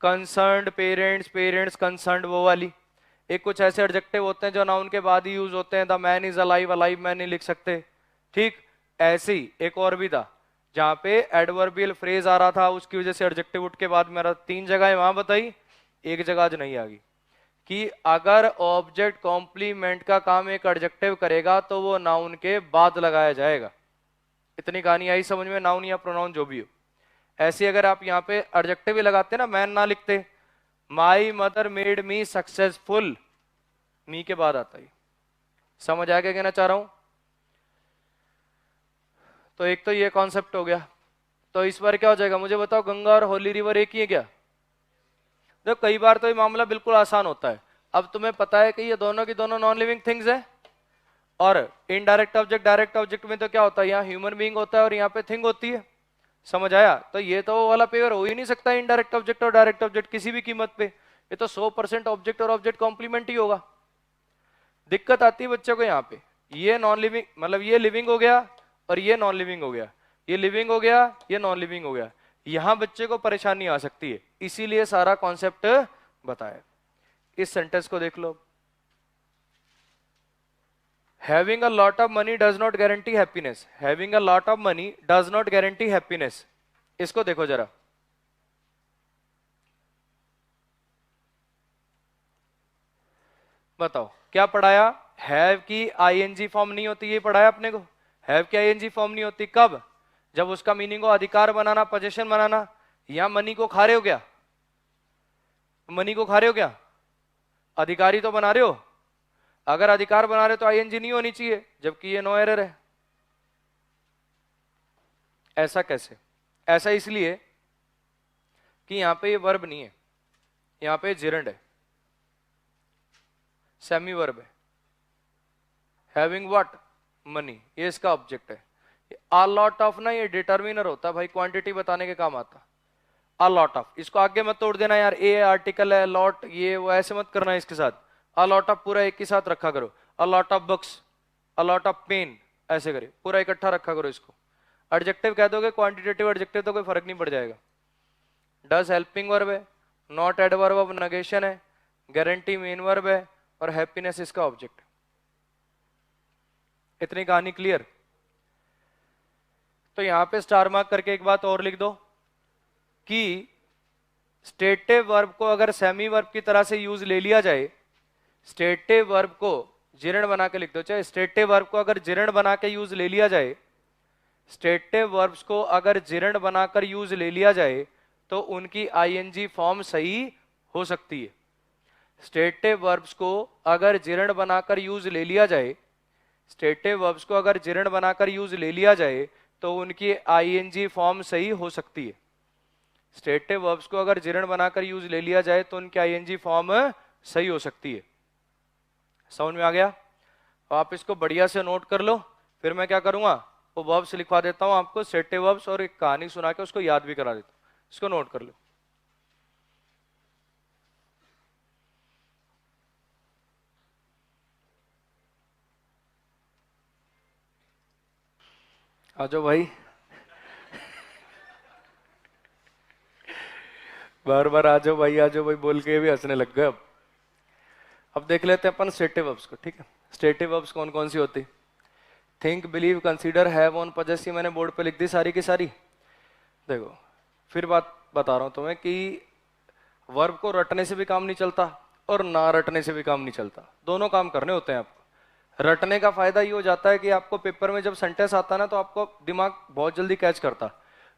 कंसर्न्ड पेरेंट्स, पेरेंट्स कंसर्न्ड, वो वाली। एक कुछ ऐसे एडजेक्टिव होते हैं जो नाउन के बाद ही यूज होते हैं, the man is alive, alive man नहीं लिख सकते, ठीक। ऐसे ही एक और भी था जहां पे एडवर्बियल फ्रेज आ रहा था, उसकी वजह से एडजेक्टिव उठ के बाद मेरा 3 जगह वहां बताई, एक जगह आज नहीं आ गई, कि अगर ऑब्जेक्ट कॉम्प्लीमेंट का काम एक एडजेक्टिव करेगा तो वो नाउन के बाद लगाया जाएगा। इतनी कहानी आई समझ में? नाउन या प्रोनाउन जो भी हो। ऐसे अगर आप यहाँ पे एडजेक्टिव ही लगाते ना, मैन ना लिखते, my mother made me successful, me के बाद आता है। समझ आ गया कहना चाह रहा हूं? तो एक तो ये कॉन्सेप्ट हो गया। तो इस बार क्या हो जाएगा मुझे बताओ, गंगा और होली रिवर एक ही है क्या? देखो कई बार तो ये मामला बिल्कुल आसान होता है। अब तुम्हें पता है कि ये दोनों की दोनों नॉन लिविंग थिंग्स है, और इनडायरेक्ट ऑब्जेक्ट डायरेक्ट ऑब्जेक्ट में तो क्या होता है, यहाँ ह्यूमन बीइंग होता है और यहाँ पे थिंग होती है। समझ आया? तो ये तो वो वाला पेयर हो ही नहीं सकता इनडायरेक्ट ऑब्जेक्ट और डायरेक्ट ऑब्जेक्ट किसी भी कीमत पे। ये तो 100% ऑब्जेक्ट और ऑब्जेक्ट कॉम्प्लीमेंट ही होगा। दिक्कत आती है बच्चों को यहाँ पे, ये नॉन लिविंग मतलब ये लिविंग हो गया और ये नॉन लिविंग हो गया, ये लिविंग हो गया, ये नॉन लिविंग हो गया, यहां बच्चे को परेशानी आ सकती है, इसीलिए सारा कॉन्सेप्ट बताया। इस सेंटेंस को देख लो, having a lot of money does not guarantee happiness, having a lot of money does not guarantee happiness. इसको देखो जरा, बताओ क्या पढ़ाया? हैव की आईएनजी फॉर्म नहीं होती, ये पढ़ाया अपने को। हैव की आईएनजी फॉर्म नहीं होती कब? जब उसका मीनिंग हो अधिकार बनाना, पोजीशन बनाना। यहां मनी को खा रहे हो क्या? मनी को खा रहे हो क्या? अधिकारी तो बना रहे हो। अगर अधिकार बना रहे हो तो आईएनजी नहीं होनी चाहिए, जबकि ये नो एरर है। ऐसा कैसे? ऐसा इसलिए कि यहां पे ये वर्ब नहीं है, यहां पे जिरंड है, सेमी वर्ब है। Having what? मनी, ये इसका ऑब्जेक्ट है। अ लॉट ऑफ ना ये डिटर्मिनर होता है भाई, क्वांटिटी बताने के काम आता। अ लॉट ऑफ, इसको आगे मत तोड़ देना यार, ए आर्टिकल है, लॉट ये वो ऐसे मत करना इसके साथ। अ लॉट ऑफ पूरा एक के साथ रखा करो। A lot of books, a lot of pen, ऐसे करिए, पूरा इकट्ठा रखा करो इसको। एडजेक्टिव कह दोगे, क्वांटिटेटिव एडजेक्टिव तो कोई फर्क नहीं पड़ जाएगा। डज हेल्पिंग वर्ब है, नॉट एडवर्ब ऑफ नेगेशन है, गारंटी मेन वर्ब है, और हैप्पीनेस इसका ऑब्जेक्ट। इतनी कहानी क्लियर? तो यहां पे स्टार मार्क करके एक बात और लिख दो कि स्टेटिव वर्ब को अगर सेमी वर्ब की तरह से यूज ले लिया जाए, स्टेटिव वर्ब को जिरण बना के लिख दो, चाहे स्टेटिव वर्ब को अगर जिरण बना के यूज ले लिया जाए, स्टेटिव वर्ब्स को अगर जिरण बनाकर यूज ले लिया जाए तो उनकी आईएनजी फॉर्म सही हो सकती है। स्टेटिव वर्ब्स को अगर जिरण बनाकर यूज ले लिया जाए, स्टेटिव वर्ब्स को अगर जिरण बनाकर यूज ले लिया जाए तो उनकी आईएनजी फॉर्म सही हो सकती है। स्टेटिव वर्ब्स को अगर जिरण बनाकर यूज ले लिया जाए तो उनकी आईएनजी फॉर्म सही हो सकती है। समझ में आ गया? आप इसको बढ़िया से नोट कर लो, फिर मैं क्या करूंगा, वो वर्ब्स लिखवा देता हूं आपको, स्टेटिव वर्ब्स, और एक कहानी सुना के उसको याद भी करा देता हूं। इसको नोट कर लो। आ जाओ भाई, बार बार आ जाओ भाई, आ जाओ भाई बोल के भी हंसने लग गए। अब देख लेते हैं अपन स्टेटिव वर्ब्स को, ठीक है। स्टेटिव वर्ब्स कौन कौन सी होती? Think, believe, consider, have, on, possess, ये मैंने बोर्ड पे लिख दी सारी की सारी। देखो फिर बात बता रहा हूं तुम्हें कि वर्ब को रटने से भी काम नहीं चलता और ना रटने से भी काम नहीं चलता, दोनों काम करने होते हैं आपको। रटने का फायदा ये हो जाता है कि आपको पेपर में जब सेंटेंस आता है ना तो आपको दिमाग बहुत जल्दी कैच करता।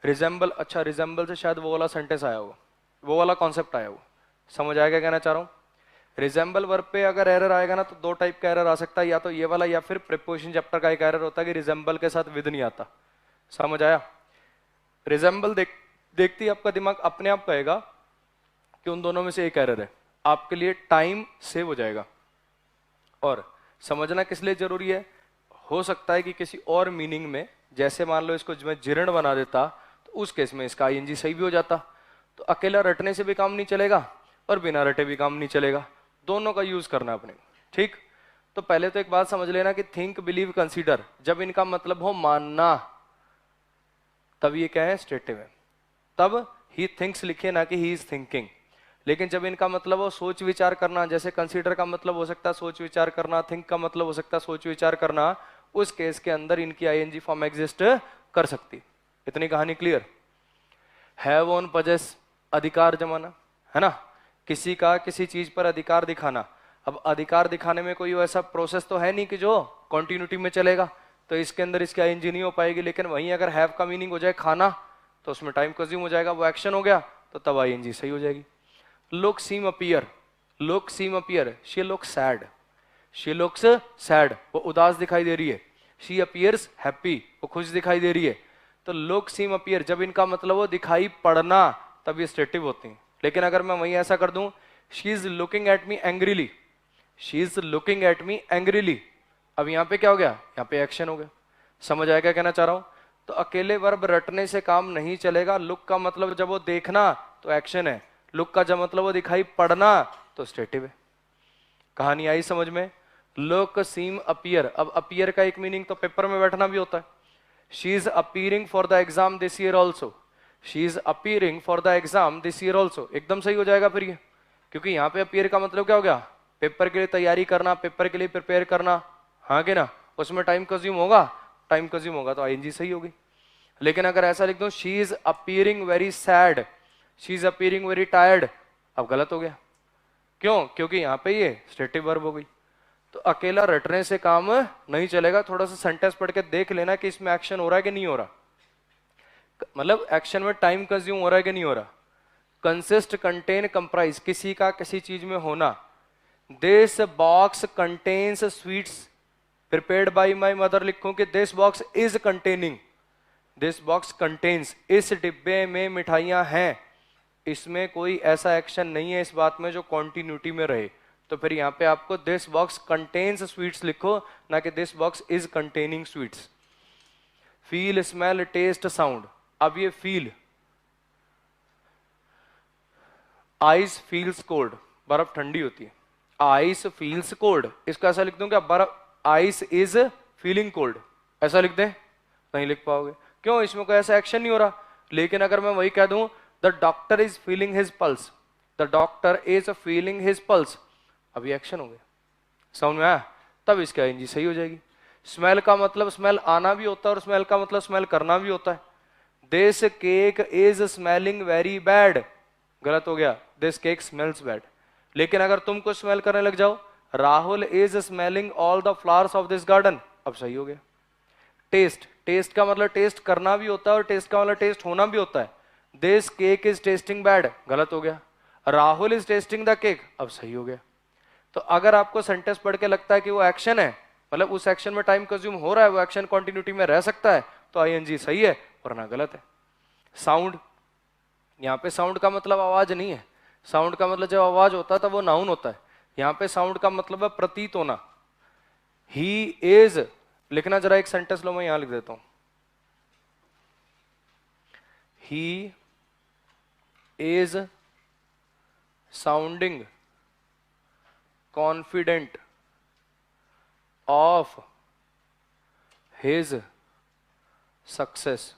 रिजेंबल, अच्छा रिजेंबल से शायद वो वाला सेंटेंस आया होगा, वो वाला कॉन्सेप्ट आया होगा। समझ आएगा कहना चाह रहा हूँ? रिजेंबल वर्ब पे अगर एरर आएगा ना तो दो टाइप का एरर आ सकता है, या तो ये वाला या फिर प्रीपोजिशन चैप्टर का एक एरर होता है कि रिजेंबल के साथ विद नहीं आता। समझ आया? रिजेंबल देखती ही आपका दिमाग अपने आप कहेगा कि उन दोनों में से एक एरर है, आपके लिए टाइम सेव हो जाएगा। और समझना किस लिए जरूरी है, हो सकता है कि किसी और मीनिंग में, जैसे मान लो इसको मैं जिरण बना देता तो उस केस में इसका आईएनजी सही भी हो जाता। तो अकेला रटने से भी काम नहीं चलेगा और बिना रटे भी काम नहीं चलेगा, दोनों का यूज करना अपने, ठीक। तो पहले तो एक बात समझ लेना कि थिंक, बिलीव, कंसीडर, जब इनका मतलब हो मानना तब ये क्या है, स्टेटिव है। तब ही थिंक्स लिखे ना कि ही इज थिंकिंग। लेकिन जब इनका मतलब हो सोच विचार करना, जैसे कंसीडर का मतलब हो सकता है सोच विचार करना, थिंक का मतलब हो सकता है सोच विचार करना, उस केस के अंदर इनकी आईएनजी फॉर्म एग्जिस्ट कर सकती। इतनी कहानी क्लियर? हैव, ऑन, पजेस, अधिकार जमाना है ना, किसी का किसी चीज पर अधिकार दिखाना। अब अधिकार दिखाने में कोई ऐसा प्रोसेस तो है नहीं कि जो कॉन्टिन्यूटी में चलेगा, तो इसके अंदर इसकी आईएनजी नहीं हो पाएगी। लेकिन वहीं अगर हैव का मीनिंग हो जाए खाना तो उसमें टाइम कंज्यूम हो जाएगा, वो एक्शन हो गया, तो तब आईएनजी सही हो जाएगी। Look, seem, appear, look, seem, appear, she looks sad, she looks sad, वो उदास दिखाई दे रही है। शी अपीयर्स हैप्पी, वो खुश दिखाई दे रही है। तो लुक, सीम, अपीयर, जब इनका मतलब वो दिखाई पड़ना तब ये स्टेटिव होती हैं। लेकिन अगर मैं वहीं ऐसा कर दूं, she is looking at me angrily, she is looking at me angrily, अब यहां पे क्या हो गया, यहां पे एक्शन हो गया। समझ आएगा कहना चाह रहा हूं? तो अकेले वर्ब रटने से काम नहीं चलेगा। लुक का मतलब जब वो देखना तो एक्शन है, लुक का जब मतलब वो दिखाई पड़ना तो स्टेटिव है। कहानी आई समझ में? Look, seem, appear. अब अपीयर का एक मीनिंग तो पेपर में बैठना भी होता है। She is appearing for the exam this year also, she is appearing for the exam this year also, एकदम सही हो जाएगा फिर ये, क्योंकि यहाँ पे अपीयर का मतलब क्या हो गया, पेपर के लिए तैयारी करना, पेपर के लिए प्रिपेयर करना, हाँ कि ना, उसमें टाइम कंज्यूम होगा, टाइम कंज्यूम होगा तो आईएनजी सही होगी। लेकिन अगर ऐसा लिख दो, she is appearing very sad, she is appearing very tired, अब गलत हो गया। क्यों? क्योंकि यहाँ पे ये स्टेटिव वर्ब हो गई। तो अकेला रटने से काम नहीं चलेगा, थोड़ा सा सेंटेंस पढ़ के देख लेना कि इसमें एक्शन हो रहा है कि नहीं हो रहा, मतलब एक्शन में टाइम कंज्यूम हो रहा है कि नहीं हो रहा। कंसिस्ट, कंटेन, कंप्राइज, किसी का किसी चीज में होना। This box contains sweets prepared by my mother, लिखूं कि this box is containing, this box contains, इस डिब्बे में मिठाइयां हैं। इसमें कोई ऐसा एक्शन नहीं है इस बात में जो कॉन्टिन्यूटी में रहे, तो फिर यहाँ पे आपको दिस बॉक्स कंटेन्स स्वीट्स लिखो, ना कि this box is containing sweets. Feel, smell, taste, sound. अब ये फील, आइस फील्स कोल्ड, बर्फ ठंडी होती है, आइस फील्स कोल्ड, इसका ऐसा लिख दूं क्या, बर्फ, आइस इज फीलिंग कोल्ड, ऐसा लिख दें? नहीं लिख पाओगे, क्यों, इसमें कोई ऐसा एक्शन नहीं हो रहा। लेकिन अगर मैं वही कह दूं the doctor is feeling his pulse, the doctor is feeling his pulse, अभी एक्शन हो गया, समझ में आया, तब इसका आईएनजी सही हो जाएगी। स्मेल का मतलब स्मेल आना भी होता है और स्मेल का मतलब स्मेल करना भी होता है। This cake is smelling very bad, गलत हो गया, दिस केक स्मेल्स बैड। लेकिन अगर तुम कुछ स्मेल करने लग जाओ, Rahul is smelling all the flowers of this garden, अब सही हो गया। टेस्ट, टेस्ट का मतलब टेस्ट करना भी होता है और टेस्ट का मतलब टेस्ट होना भी होता है। This cake is testing bad, गलत हो गया। Rahul is testing the cake, अब सही हो गया। तो अगर आपको सेंटेंस पढ़ के लगता है कि वो एक्शन है, मतलब उस एक्शन में टाइम कंज्यूम हो रहा है, वो एक्शन कंटिन्यूटी में रह सकता है, तो आईएनजी सही है वरना गलत है। साउंड, यहाँ पे साउंड का मतलब आवाज नहीं है, साउंड का मतलब जब आवाज होता है तब वो नाउन होता है। यहाँ पे साउंड का मतलब है प्रतीत होना। ही इज लिखना, जरा एक सेंटेंस लो, मैं यहां लिख देता हूं, he is sounding confident of his success.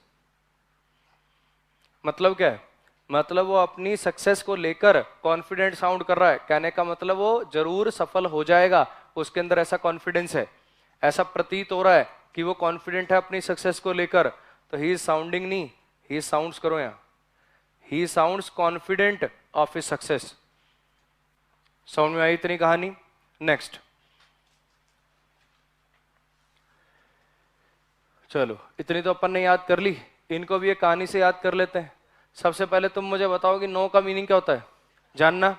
मतलब क्या है, मतलब वो अपनी सक्सेस को लेकर कॉन्फिडेंट साउंड कर रहा है, कहने का मतलब वो जरूर सफल हो जाएगा, उसके अंदर ऐसा कॉन्फिडेंस है, ऐसा प्रतीत हो रहा है कि वो कॉन्फिडेंट है अपनी सक्सेस को लेकर। तो ही इज साउंडिंग नहीं, ही साउंड्स करो यहां, he sounds confident of his success. Sound में आई इतनी कहानी। नेक्स्ट, चलो इतनी तो अपन ने याद कर ली, इनको भी एक कहानी से याद कर लेते हैं। सबसे पहले तुम मुझे बताओ कि नो का मीनिंग क्या होता है? जानना।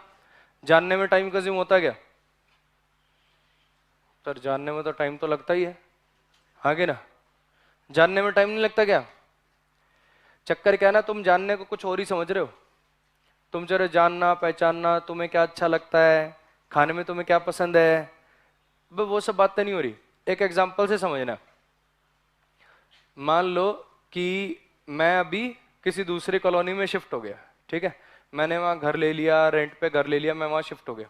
जानने में टाइम कंज्यूम होता है क्या? सर जानने में तो टाइम तो लगता ही है, आगे ना, जानने में टाइम नहीं लगता क्या? चक्कर क्या है ना, तुम जानने को कुछ और ही समझ रहे हो। तुम जरा जानना, पहचानना, तुम्हें क्या अच्छा लगता है, खाने में तुम्हें क्या पसंद है, वो सब बातें नहीं हो रही। एक एग्जाम्पल से समझना, मान लो कि मैं अभी किसी दूसरी कॉलोनी में शिफ्ट हो गया, ठीक है, मैंने वहां घर ले लिया, रेंट पे घर ले लिया, मैं वहां शिफ्ट हो गया।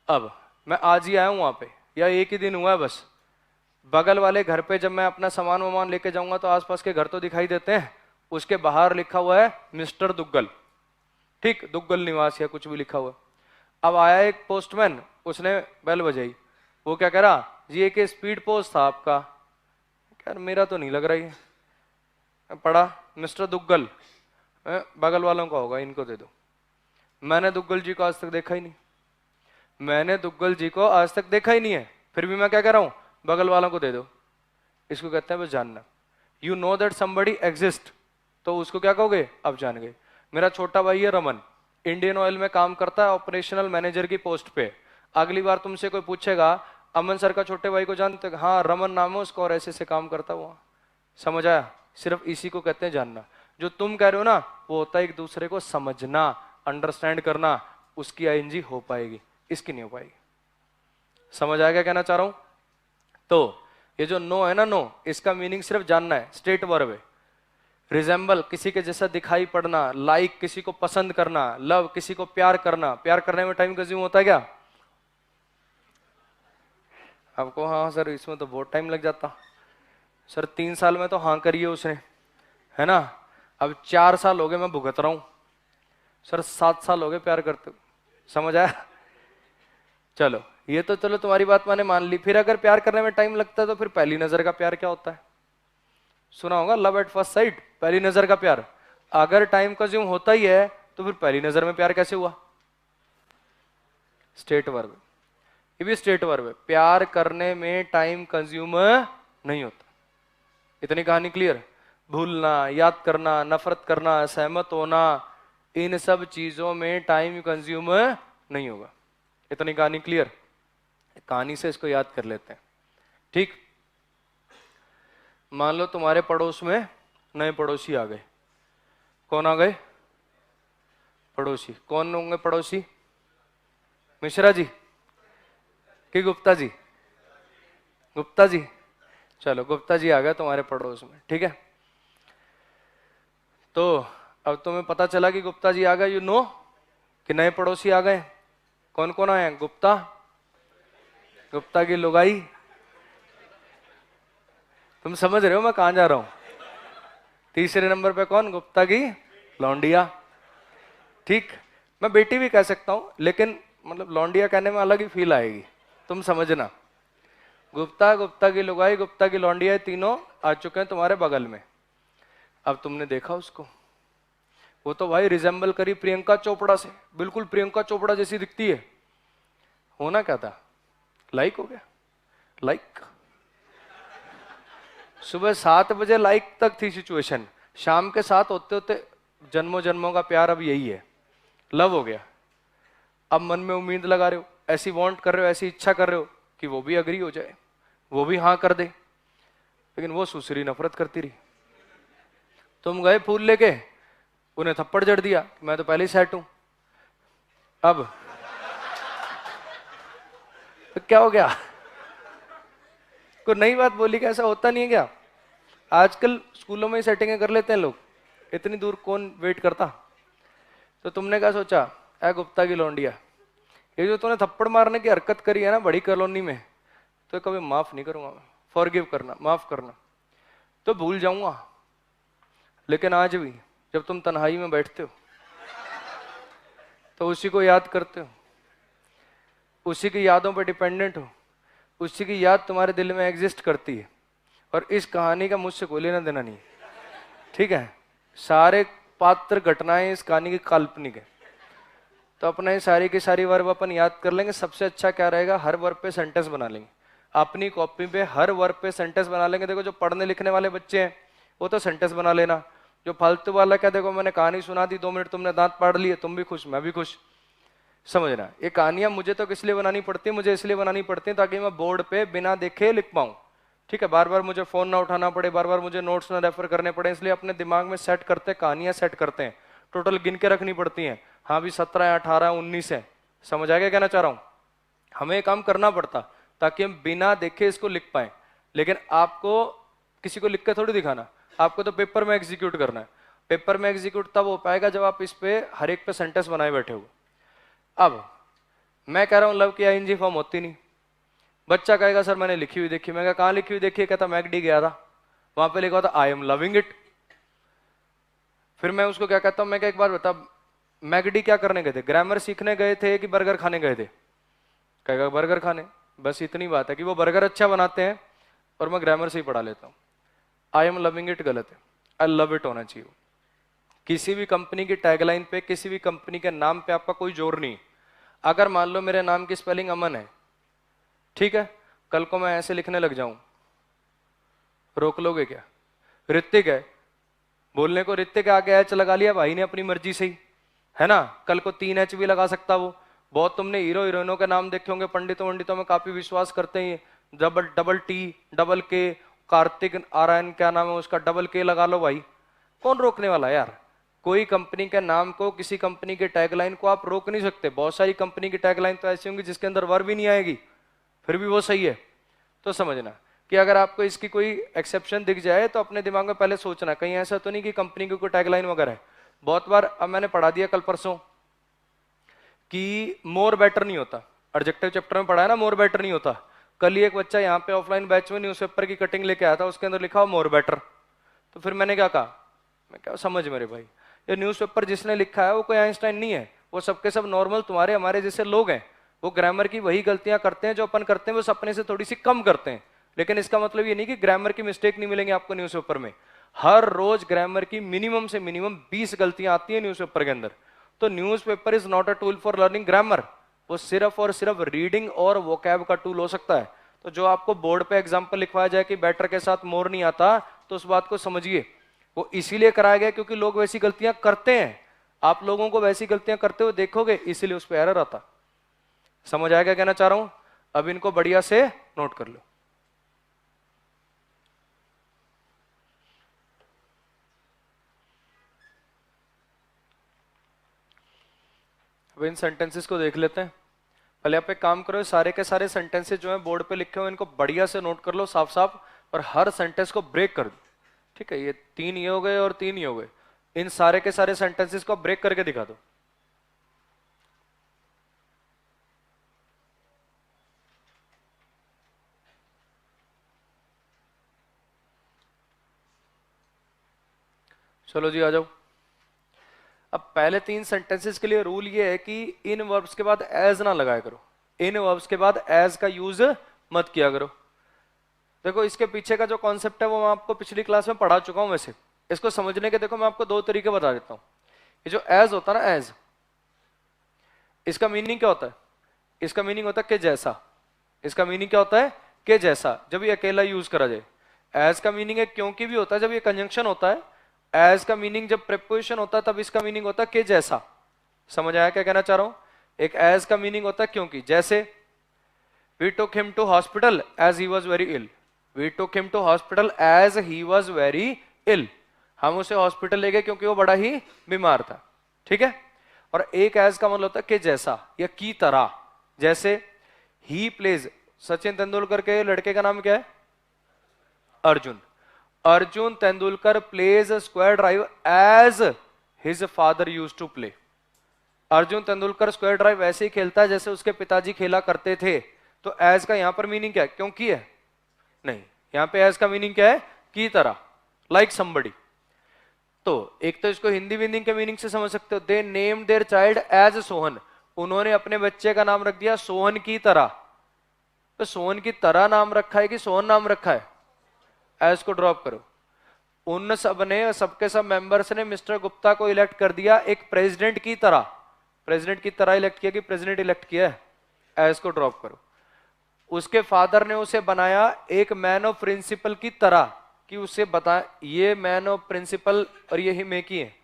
अब मैं आज ही आया हूं वहां पे, या एक ही दिन हुआ है बस। बगल वाले घर पे जब मैं अपना सामान वामान लेके जाऊंगा तो आसपास के घर तो दिखाई देते हैं, उसके बाहर लिखा हुआ है मिस्टर दुग्गल, ठीक, दुग्गल निवास या कुछ भी लिखा हुआ। अब आया एक पोस्टमैन, उसने बेल बजाई, वो क्या कह रहा, जी एक स्पीड पोस्ट था आपका। यार मेरा तो नहीं लग रहा है, पढ़ा मिस्टर दुग्गल, बगल वालों का होगा, इनको दे दो। मैंने दुग्गल जी को आज तक देखा ही नहीं, मैंने दुग्गल जी को आज तक देखा ही नहीं है, फिर भी मैं क्या कह रहा हूं, बगल वालों को दे दो। इसको कहते हैं बस जानना। You know that somebody exist, तो उसको क्या कहोगे, अब जान गए। मेरा छोटा भाई है रमन, इंडियन ऑयल में काम करता है, ऑपरेशनल मैनेजर की पोस्ट पे। अगली बार तुमसे कोई पूछेगा अमन सर का छोटे भाई को जानते, हाँ रमन नाम है उसका और ऐसे से काम करता हुआ, समझ आया? सिर्फ इसी को कहते हैं जानना। जो तुम कह रहे हो ना वो होता है एक दूसरे को समझना, अंडरस्टैंड करना, उसकी आईएनजी हो पाएगी, इसकी नहीं हो पाएगी। समझ आ गया कहना चाह रहा हूं? तो ये जो नो है ना, नो, इसका मीनिंग सिर्फ जानना है, स्टेट वर्ब है। रिजेंबल किसी के जैसा दिखाई पड़ना, लाइक किसी को पसंद करना, लव किसी को प्यार करना। प्यार करने में टाइम कंज्यूम होता है क्या आपको? हाँ सर इसमें तो बहुत टाइम लग जाता सर, 3 साल में तो हाँ करी है उसने, है ना, अब 4 साल हो गए मैं भुगत रहा हूं सर, 7 साल हो गए प्यार करते। समझ आया? चलो ये तो चलो तुम्हारी बात मैंने मान ली। फिर अगर प्यार करने में टाइम लगता है तो फिर पहली नजर का प्यार क्या होता है? सुना होगा लव एट फर्स्ट साइट, पहली नजर का प्यार। अगर टाइम कंज्यूम होता ही है तो फिर पहली नजर में प्यार कैसे हुआ? स्टेट वर्ब, ये भी स्टेट वर्ब है। प्यार करने में टाइम कंज्यूम नहीं होता। इतनी कहानी क्लियर? भूलना, याद करना, नफरत करना, सहमत होना, इन सब चीजों में टाइम कंज्यूम नहीं होगा। इतनी कहानी क्लियर? कहानी से इसको याद कर लेते हैं, ठीक। मान लो तुम्हारे पड़ोस में नए पड़ोसी आ गए। कौन आ गए? पड़ोसी। कौन होंगे पड़ोसी? मिश्रा जी कि गुप्ता जी? गुप्ता जी। चलो गुप्ता जी आ गए तुम्हारे पड़ोस में, ठीक है। तो अब तुम्हें पता चला कि गुप्ता जी आ गए, यू नो कि नए पड़ोसी आ गए। कौन कौन आए हैं? गुप्ता, गुप्ता की लुगाई। तुम समझ रहे हो मैं कहां जा रहा हूं? तीसरे नंबर पे कौन? गुप्ता की लौंडिया। ठीक, मैं बेटी भी कह सकता हूं, लेकिन मतलब लौंडिया कहने में अलग ही फील आएगी, तुम समझना। गुप्ता, गुप्ता की लुगाई, गुप्ता की लौंडिया, तीनों आ चुके हैं तुम्हारे बगल में। अब तुमने देखा उसको, वो तो भाई रिजेंबल करी प्रियंका चोपड़ा से, बिल्कुल प्रियंका चोपड़ा जैसी दिखती है। होना क्या था? लाइक हो गया। लाइक सुबह 7 बजे लाइक तक थी सिचुएशन, शाम के 7 होते होते जन्मों जन्मों का प्यार अब यही है, लव हो गया। अब मन में उम्मीद लगा रहे हो, ऐसी वांट कर रहे हो, ऐसी इच्छा कर रहे हो कि वो भी अग्री हो जाए, वो भी हाँ कर दे, लेकिन वो सुसरी नफरत करती रही। तुम गए फूल लेके, उन्हें थप्पड़ जड़ दिया, मैं तो पहले ही सेट हूं। अब तो क्या हो गया? कोई नई बात बोली क्या? ऐसा होता नहीं है क्या? आजकल स्कूलों में ही सेटिंगें कर लेते हैं लोग, इतनी दूर कौन वेट करता। तो तुमने क्या सोचा, ऐ गुप्ता की लौंडिया, ये जो तूने थप्पड़ मारने की हरकत करी है ना बड़ी कॉलोनी में, तो कभी माफ नहीं करूंगा मैं। फॉरगिव करना, माफ करना तो भूल जाऊंगा, लेकिन आज भी जब तुम तन्हाई में बैठते हो तो उसी को याद करते हो, उसी की यादों पर डिपेंडेंट हो, उसी की याद तुम्हारे दिल में एग्जिस्ट करती है। और इस कहानी का मुझसे कोई लेना देना नहीं, ठीक है? सारे पात्र घटनाएं इस कहानी की काल्पनिक है। तो अपना ये सारी की सारी वर्ब अपन याद कर लेंगे। सबसे अच्छा क्या रहेगा, हर वर्ब पे सेंटेंस बना लेंगे। अपनी कॉपी पे हर वर्ब पे सेंटेंस बना लेंगे। देखो जो पढ़ने लिखने वाले बच्चे हैं वो तो सेंटेंस बना लेना, जो फालतू वाला क्या, देखो मैंने कहानी सुना दी, 2 मिनट तुमने दांत पाड़ लिए, तुम भी खुश मैं भी खुश। समझना, ये कहानियां मुझे तो किस लिए बनानी पड़ती है? मुझे इसलिए बनानी पड़ती है ताकि मैं बोर्ड पे बिना देखे लिख पाऊं, ठीक है? बार बार मुझे फोन ना उठाना पड़े, बार बार मुझे नोट्स ना रेफर करने पड़े, इसलिए अपने दिमाग में सेट करते, कहानियां सेट करते हैं, टोटल गिन के रखनी पड़ती हैं। हाँ भी 17 है, 18 है, 19 है। समझ आ गया कहना चाह रहा हूं? हमें ये काम करना पड़ता ताकि हम बिना देखे इसको लिख पाए। लेकिन आपको किसी को लिख के थोड़ी दिखाना, आपको तो पेपर में एग्जीक्यूट करना है। पेपर में एग्जीक्यूट तब हो पाएगा जब आप इस पे हर एक पे सेंटेंस बनाए बैठे हो। अब मैं कह रहा हूं लव की आईएनजी फॉर्म होती नहीं। बच्चा कहेगा सर मैंने लिखी हुई देखी। मैं कहा कहां लिखी हुई देखी है? कहता मैकडी गया था, वहां पे लिखा था आई एम लविंग इट। फिर मैं उसको क्या कहता हूं, मैं क्या एक बार बता, मैकडी क्या करने गए थे? ग्रामर सीखने गए थे कि बर्गर खाने गए थे? कहेगा बर्गर खाने। बस इतनी बात है कि वो बर्गर अच्छा बनाते हैं और मैं ग्रामर से ही पढ़ा लेता हूं। आई एम लविंग इट गलत है, आई लव इट होना चाहिए। किसी भी कंपनी की टैगलाइन पे, किसी भी कंपनी के नाम पे आपका कोई जोर नहीं। अगर मान लो मेरे नाम की स्पेलिंग अमन है, ठीक है, कल को मैं ऐसे लिखने लग जाऊं, रोक लोगे क्या? ऋतिक है, बोलने को ऋतिक आगे एच लगा लिया भाई ने अपनी मर्जी से ही, है ना? कल को 3 एच भी लगा सकता वो। बहुत तुमने हीरो हीरोइनों के नाम देखे होंगे, पंडितों वंडितों में काफी विश्वास करते हैं, डबल डबल टी डबल के, कार्तिक आर्यन क्या नाम है उसका, डबल के लगा लो भाई, कौन रोकने वाला है यार? कोई कंपनी के नाम को, किसी कंपनी के टैगलाइन को आप रोक नहीं सकते। बहुत सारी कंपनी की टैगलाइन तो ऐसी होंगी जिसके अंदर वर्ब भी नहीं आएगी, फिर भी वो सही है। तो समझना कि अगर आपको इसकी कोई एक्सेप्शन दिख जाए तो अपने दिमाग में पहले सोचना कहीं ऐसा तो नहीं कि कंपनी की कोई टैगलाइन वगैरह है। बहुत बार अब मैंने पढ़ा दिया कल परसों कि मोर बेटर नहीं होता, एडजेक्टिव चैप्टर में पढ़ा है ना, मोर बेटर नहीं होता। कल ही एक बच्चा यहाँ पे ऑफलाइन बैच में न्यूज़पेपर की कटिंग लेके आया था, उसके अंदर लिखा हो मोर बेटर। तो फिर मैंने क्या कहा, मैं क्या समझ मेरे भाई, ये न्यूज़पेपर जिसने लिखा है वो कोई आइंस्टाइन नहीं है, वो सबके सब नॉर्मल तुम्हारे हमारे जैसे लोग हैं। वो ग्रामर की वही गलतियां करते हैं जो अपन करते हैं, वो अपने से थोड़ी सी कम करते हैं। लेकिन इसका मतलब ये नहीं कि ग्रामर की मिस्टेक नहीं मिलेंगे आपको न्यूज़पेपर में। हर रोज ग्रामर की मिनिमम से मिनिमम 20 गलतियां आती है न्यूज़पेपर के अंदर। तो newspaper is not a tool for learning grammar, वो सिर्फ और सिर्फ रीडिंग और वोकैब का टूल हो सकता है। तो जो आपको बोर्ड पे एग्जाम्पल लिखवाया जाए कि बैटर के साथ मोर नहीं आता, तो उस बात को समझिए वो इसीलिए कराया गया क्योंकि लोग वैसी गलतियां करते हैं। आप लोगों को वैसी गलतियां करते हुए देखोगे, इसीलिए उस पर एरर आता। समझ आएगा कहना चाह रहा हूं? अब इनको बढ़िया से नोट कर लो। अब इन सेंटेंसेस को देख लेते हैं। पहले आप एक काम करो, सारे के सारे सेंटेंसेस जो हैं बोर्ड पे लिखे हुए इनको बढ़िया से नोट कर लो साफ साफ, और हर सेंटेंस को ब्रेक कर दो। ठीक है, ये 3 ये हो गए और 3 ये हो गए। इन सारे के सारे सेंटेंसेस को ब्रेक करके दिखा दो। चलो जी आ जाओ। अब पहले 3 सेंटेंसेस के लिए रूल ये है कि इन वर्ब्स के बाद एज ना लगाया करो, इन वर्ब्स के बाद एज का यूज मत किया करो। देखो इसके पीछे का जो कॉन्सेप्ट है वो मैं आपको पिछली क्लास में पढ़ा चुका हूं। वैसे इसको समझने के देखो मैं आपको 2 तरीके बता देता हूं। ये जो एज होता है ना, एज, इसका मीनिंग क्या होता है? इसका मीनिंग होता है कि जैसा। इसका मीनिंग क्या होता है? कि जैसा, जब ये अकेला यूज करा जाए। एज का मीनिंग है क्योंकि भी होता है जब ये कंजंक्शन होता है। एज का मीनिंग जब प्रेपोजिशन होता है तब इसका मीनिंग होता है कि जैसा। समझ आया क्या कहना चाह रहा हूं? एक एज का मीनिंग होता है क्योंकि, जैसे we took him to hospital as he was very ill. We took him to hospital as he was very ill. हम उसे हॉस्पिटल ले गए क्योंकि वो बड़ा ही बीमार था। ठीक है। और एक एज का मतलब होता है कि जैसा या की तरह। जैसे ही प्लेज, सचिन तेंदुलकर के लड़के का नाम क्या है? Arjun. Arjun Tendulkar plays square drive as his father use to play. Arjun Tendulkar square drive वैसे ही खेलता है जैसे उसके पिताजी खेला करते थे। तो एज का यहां पर मीनिंग क्या है? क्योंकि है? नहीं, यहां पे एज का मीनिंग क्या है? की तरह, लाइक समबडी। तो एक तो इसको हिंदी मीनिंग के मीनिंग से समझ सकते हो। They name their child as Sohan. उन्होंने अपने बच्चे का नाम रख दिया सोहन की तरह। तो सोहन की तरह नाम रखा है कि सोहन नाम रखा है? एज को ड्रॉप करो। उन सब ने, सबके सब मेंबर्स ने मिस्टर गुप्ता को इलेक्ट कर दिया एक प्रेसिडेंट की तरह। प्रेसिडेंट की तरह इलेक्ट किया कि प्रेसिडेंट इलेक्ट किया है? एज को ड्रॉप करो। उसके फादर ने उसे बनाया एक मैन ऑफ प्रिंसिपल की तरह, कि उसे बता ये मैन ऑफ प्रिंसिपल और ये हिम एक ही है,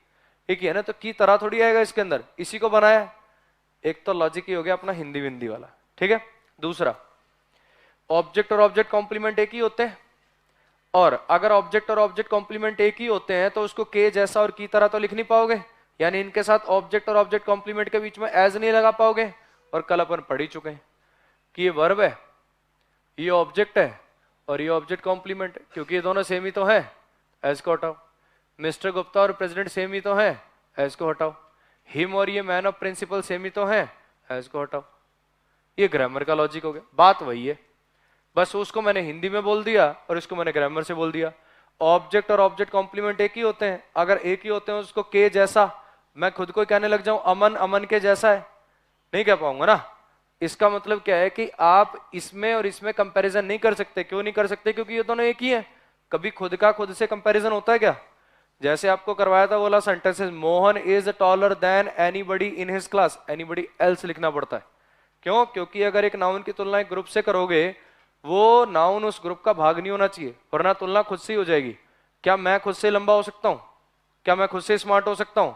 एक ही है ना। तो की तरह थोड़ी आएगा इसके अंदर, इसी को बनाया। एक तो लॉजिक ही हो गया अपना हिंदी विंदी वाला। ठीक है। दूसरा, ऑब्जेक्ट और ऑब्जेक्ट कॉम्प्लीमेंट एक ही होते हैं। और अगर ऑब्जेक्ट और ऑब्जेक्ट कॉम्प्लीमेंट एक ही होते हैं तो उसको के जैसा और की तरह तो लिख नहीं पाओगे। यानी इनके साथ ऑब्जेक्ट और ऑब्जेक्ट कॉम्प्लीमेंट के बीच में एज नहीं लगा पाओगे। और कल अपन पढ़ ही चुके हैं कि ये वर्ब है, ये ऑब्जेक्ट है और ये ऑब्जेक्ट कॉम्प्लीमेंट है, क्योंकि ये दोनों सेम ही तो है। एज को हटाओ। मिस्टर गुप्ता और प्रेसिडेंट सेम ही तो है। एज को हटाओ। हिम और ये मैन ऑफ प्रिंसिपल सेम ही तो है। एज को हटाओ। ये ग्रामर का लॉजिक हो गया। बात वही है, बस उसको मैंने हिंदी में बोल दिया और इसको मैंने ग्रामर से बोल दिया। ऑब्जेक्ट और ऑब्जेक्ट कॉम्प्लीमेंट एक ही होते हैं। अगर एक ही होते हैं उसको के जैसा, मैं खुद को कहने लग जाऊं अमन अमन के जैसा है, नहीं कह पाऊंगा ना। इसका मतलब क्या है कि आप इसमें और इसमें कंपैरिजन नहीं कर सकते। क्यों नहीं कर सकते? क्योंकि ये दोनों एक ही है। कभी खुद का खुद से कंपैरिजन होता है क्या? जैसे आपको करवाया था बोला sentences, Mohan is taller than anybody in his class, anybody else लिखना पड़ता है। क्यों? क्योंकि अगर एक नाउन की तुलना एक ग्रुप से करोगे, वो नाउन उस ग्रुप का भाग नहीं होना चाहिए, वरना तुलना खुद से ही हो जाएगी। क्या मैं खुद से लंबा हो सकता हूं? क्या मैं खुद से स्मार्ट हो सकता हूं?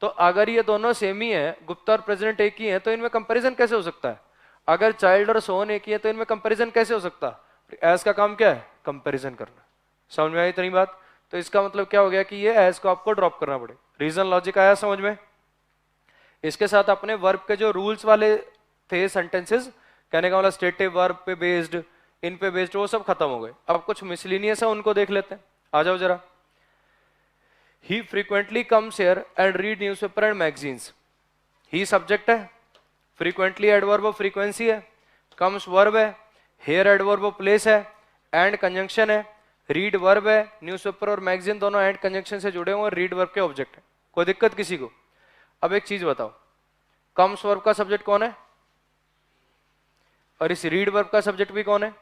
तो अगर ये दोनों सेम ही है, गुप्ता और प्रेसिडेंट एक ही है, तो इनमें कंपैरिजन कैसे हो सकता है? अगर चाइल्ड और सोहन एक ही है तो इनमें कंपैरिजन कैसे हो सकता है? एज का काम क्या है? कंपैरिजन करना। समझ में आई इतनी बात? तो इसका मतलब क्या हो गया कि ये एज को आपको ड्रॉप करना पड़े। रीजन लॉजिक आया समझ में? इसके साथ अपने वर्ब के जो रूल्स वाले थे सेंटेंसेस, कहने का मतलब स्टेटिव वर्ब पे बेस्ड, इन पे बेस्ड, वो सब खत्म हो गए। अब कुछ मिसलिनियस है, उनको देख लेते हैं। आ जाओ जरा। He frequently comes here and read newspaper and magazines. He subject है, फ्रीक्वेंटली एडवर्ब ऑफ फ्रीक्वेंसी है, कम्स वर्ब है, हेयर एडवर्ब ऑफ प्लेस है, एंड कंजंक्शन है, रीड वर्ब है, न्यूज़पेपर और मैगजीन दोनों एंड कंजंक्शन से जुड़े हुए हैं, रीड वर्ब के ऑब्जेक्ट है। कोई दिक्कत किसी को? अब एक चीज बताओ, कम्स वर्ब का सब्जेक्ट कौन है और इस रीड वर्ब का सब्जेक्ट भी कौन है?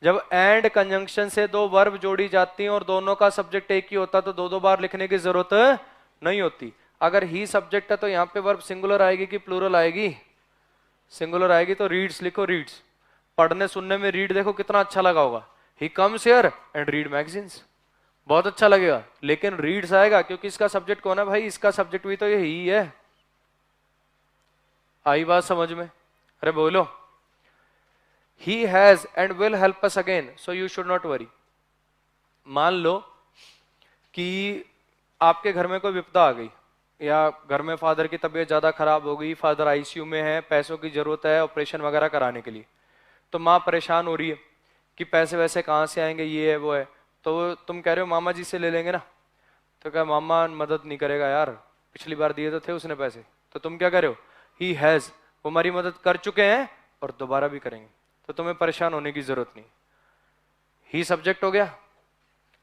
जब एंड कंजंक्शन से दो वर्ब जोड़ी जाती हैं और दोनों का सब्जेक्ट एक ही होता तो दो दो बार लिखने की जरूरत नहीं होती। अगर ही सब्जेक्ट है तो यहां पे वर्ब सिंगुलर आएगी कि प्लूरल आएगी? सिंगुलर आएगी। तो रीड्स लिखो, रीड्स। पढ़ने सुनने में रीड देखो कितना अच्छा लगा होगा। He comes here and read magazines, बहुत अच्छा लगेगा। लेकिन रीड्स आएगा क्योंकि इसका सब्जेक्ट कौन है भाई? इसका सब्जेक्ट भी तो ये ही है। आई बात समझ में? अरे बोलो। He has and will help us again, so you should not worry. मान लो कि आपके घर में कोई विपदा आ गई, या घर में फादर की तबीयत ज्यादा खराब हो गई, फादर आईसीयू में है, पैसों की जरूरत है ऑपरेशन वगैरह कराने के लिए। तो माँ परेशान हो रही है कि पैसे वैसे कहाँ से आएंगे, ये है वो है। तो तुम कह रहे हो मामा जी से ले लेंगे ना। तो क्या मामा मदद नहीं करेगा यार, पिछली बार दिए तो थे उसने पैसे। तो तुम क्या कह रहे हो? ही हैज, वो हमारी मदद कर चुके हैं और दोबारा भी करेंगे, तो तुम्हें परेशान होने की जरूरत नहीं। ही सब्जेक्ट हो गया,